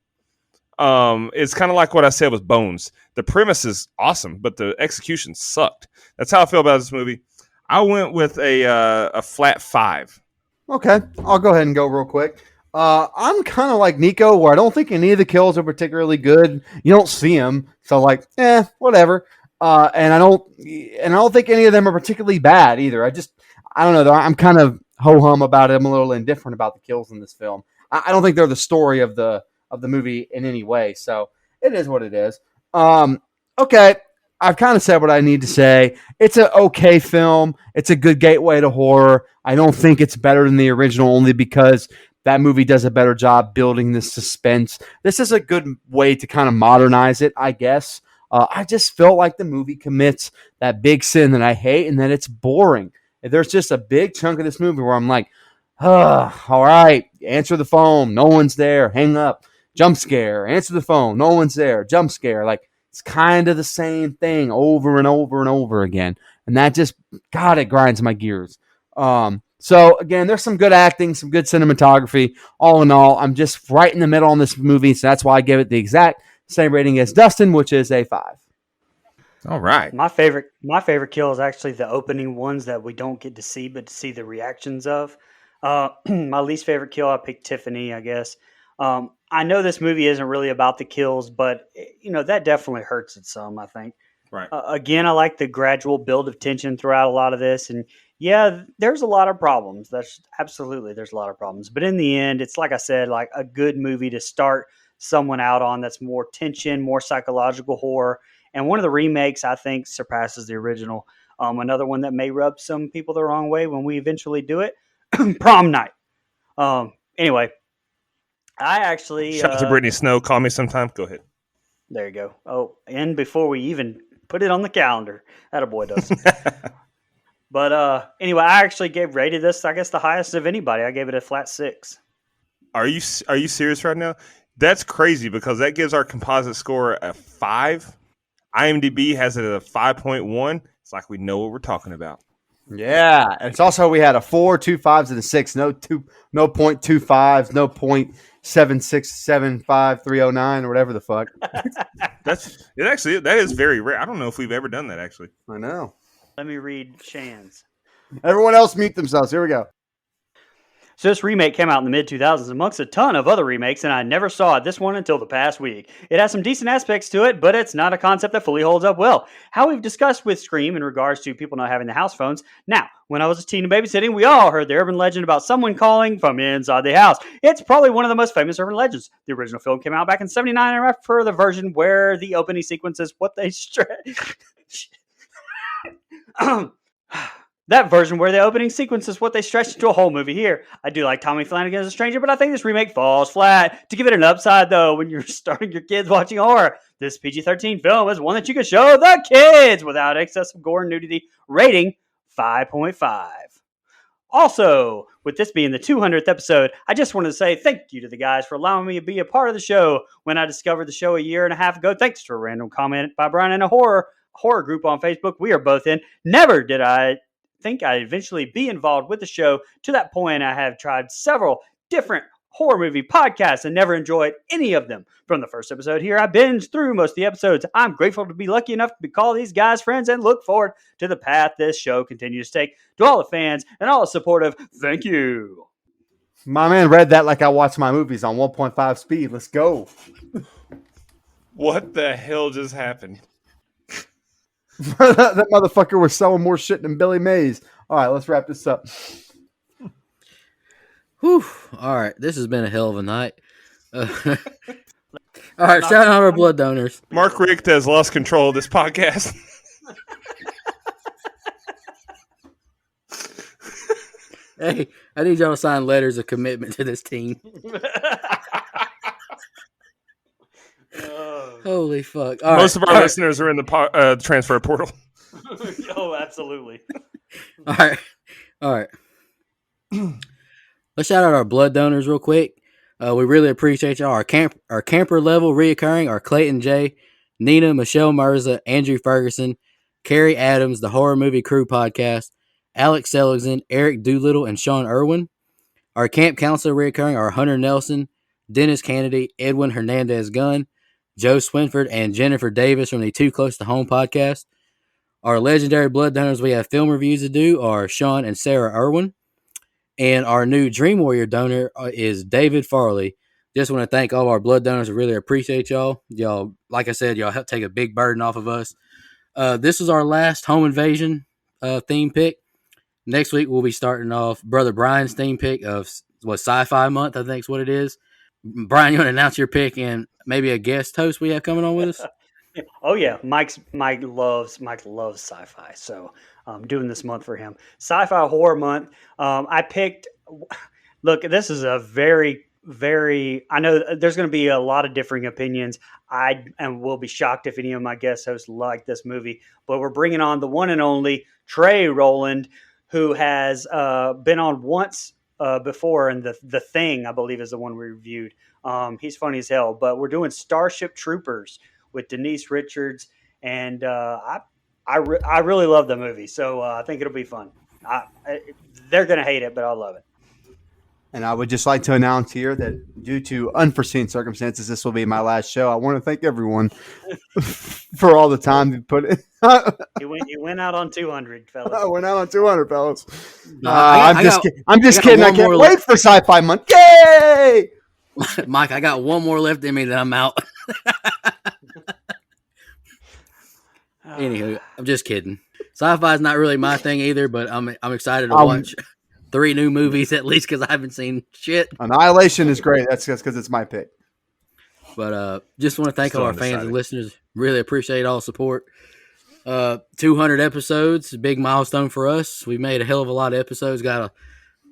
It's kind of like what I said with Bones. The premise is awesome, but the execution sucked. That's how I feel about this movie. I went with a flat 5. Okay, I'll go ahead and go real quick. I'm kind of like Nico, where I don't think any of the kills are particularly good. You don't see them, so whatever. And I don't think any of them are particularly bad either. I don't know. I'm kind of ho hum about it. I'm a little indifferent about the kills in this film. I don't think they're the story of the movie in any way. So it is what it is. Okay. I've kind of said what I need to say. It's an okay film. It's a good gateway to horror. I don't think it's better than the original, only because that movie does a better job building this suspense. This is a good way to kind of modernize it, I guess. I just felt like the movie commits that big sin that I hate, and that it's boring. There's just a big chunk of this movie where I'm like, all right, answer the phone. No one's there. Hang up. Jump scare. Answer the phone. No one's there. Jump scare. Like, it's kind of the same thing over and over and over again. And that just, God, it grinds my gears. So, again, there's some good acting, some good cinematography. All in all, I'm just right in the middle on this movie, so that's why I give it the exact same rating as Dustin, which is a 5. All right. My favorite kill is actually the opening ones that we don't get to see, but to see the reactions of. My least favorite kill, I picked Tiffany, I guess. I know this movie isn't really about the kills, but that definitely hurts it some, I think. Right. Again, I like the gradual build of tension throughout a lot of this, and yeah, there's a lot of problems. There's a lot of problems, but in the end, it's like I said, like a good movie to start someone out on that's more tension, more psychological horror. And one of the remakes, I think, surpasses the original. Another one that may rub some people the wrong way when we eventually do it, Prom Night. Anyway, I actually Shout out to Brittany Snow. Call me sometime. Go ahead. there you go. Oh, and before we even put it on the calendar, that a boy does. But anyway, I actually rated this, I guess, the highest of anybody. I gave it a flat 6. Are you serious right now? That's crazy because that gives our composite score a 5. IMDb has it at a 5.1. It's like we know what we're talking about. Yeah, and it's also we had a 4, 2 5s, and a 6. No 0.25s, no 0.7675309 or whatever the fuck. That is very rare. I don't know if we've ever done that actually. I know. Let me read Shan's. Everyone else mute themselves. Here we go. So this remake came out in the mid-2000s amongst a ton of other remakes, and I never saw this one until the past week. It has some decent aspects to it, but it's not a concept that fully holds up well. How we've discussed with Scream in regards to people not having the house phones. Now, when I was a teen and babysitting, we all heard the urban legend about someone calling from inside the house. It's probably one of the most famous urban legends. The original film came out back in '79, and I prefer the version where the opening sequence is what they That version where the opening sequence is what they stretched into a whole movie here. I do like Tommy Flanagan as a stranger, but I think this remake falls flat. To give it an upside, though, when you're starting your kids watching horror, this PG-13 film is one that you can show the kids without excessive gore and nudity. Rating 5.5. Also, with this being the 200th episode, I just wanted to say thank you to the guys for allowing me to be a part of the show. When I discovered the show a year and a half ago, thanks to a random comment by Brian in a horror group on Facebook we are both in, never did I think I'd eventually be involved with the show. To that point, I have tried several different horror movie podcasts and never enjoyed any of them. From the first episode here, I binged through most of the episodes. I'm grateful to be lucky enough to call these guys friends and look forward to the path this show continues to take. To all the fans and all the supportive, thank you. My man read that like I watch my movies on 1.5 speed. Let's go. What the hell just happened? That motherfucker was selling more shit than Billy Mays. All right, let's wrap this up. Whew. All right, this has been a hell of a night. All right, shout out our blood donors. Mark Richt has lost control of this podcast. Hey, I need y'all to sign letters of commitment to this team. Holy fuck. Most of our listeners are in the transfer portal. Oh, absolutely. All right. Let's shout out our blood donors real quick. We really appreciate y'all. Our camper level reoccurring are Clayton J, Nina, Michelle Mirza, Andrew Ferguson, Carrie Adams, the Horror Movie Crew podcast, Alex Seligson, Eric Doolittle, and Sean Irwin. Our camp counselor reoccurring are Hunter Nelson, Dennis Kennedy, Edwin Hernandez Gunn, Joe Swinford, and Jennifer Davis from the Too Close to Home podcast. Our legendary blood donors we have film reviews to do are Sean and Sarah Irwin. And our new Dream Warrior donor is David Farley. Just want to thank all our blood donors. I really appreciate y'all. Y'all, like I said, y'all help take a big burden off of us. This is our last home invasion theme pick. Next week, we'll be starting off Brother Brian's theme pick of Sci-Fi Month, I think is what it is. Brian, you want to announce your pick and maybe a guest host we have coming on with us? Oh yeah, Mike loves sci-fi, so I'm doing this month for him. Sci-fi horror month. I picked. Look, this is a very. I know there's going to be a lot of differing opinions. Will be shocked if any of my guest hosts like this movie, but we're bringing on the one and only Trey Rowland, who has been on once before, and the Thing, I believe, is the one we reviewed. He's funny as hell, but we're doing Starship Troopers with Denise Richards, and I really love the movie, so I think it'll be fun. They're going to hate it, but I love it. And I would just like to announce here that due to unforeseen circumstances, this will be my last show. I want to thank everyone for all the time you put in. You went out on 200, fellas. I went out on 200, fellas. I'm just kidding. I can't wait for Sci-Fi Month. Yay! Mike, I got one more left in me, then I'm out. Anywho, I'm just kidding. Sci-fi is not really my thing either, but I'm excited to watch 3 new movies at least because I haven't seen shit. Annihilation is great. That's because it's my pick. But just want to thank Still all our fans and undecided. listeners. Really appreciate all the support. 200 episodes, a big milestone for us. We made a hell of a lot of episodes, got a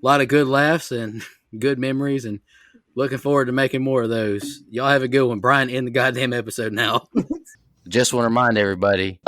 lot of good laughs and good memories, and looking forward to making more of those. Y'all have a good one. Brian, end the goddamn episode now. Just want to remind everybody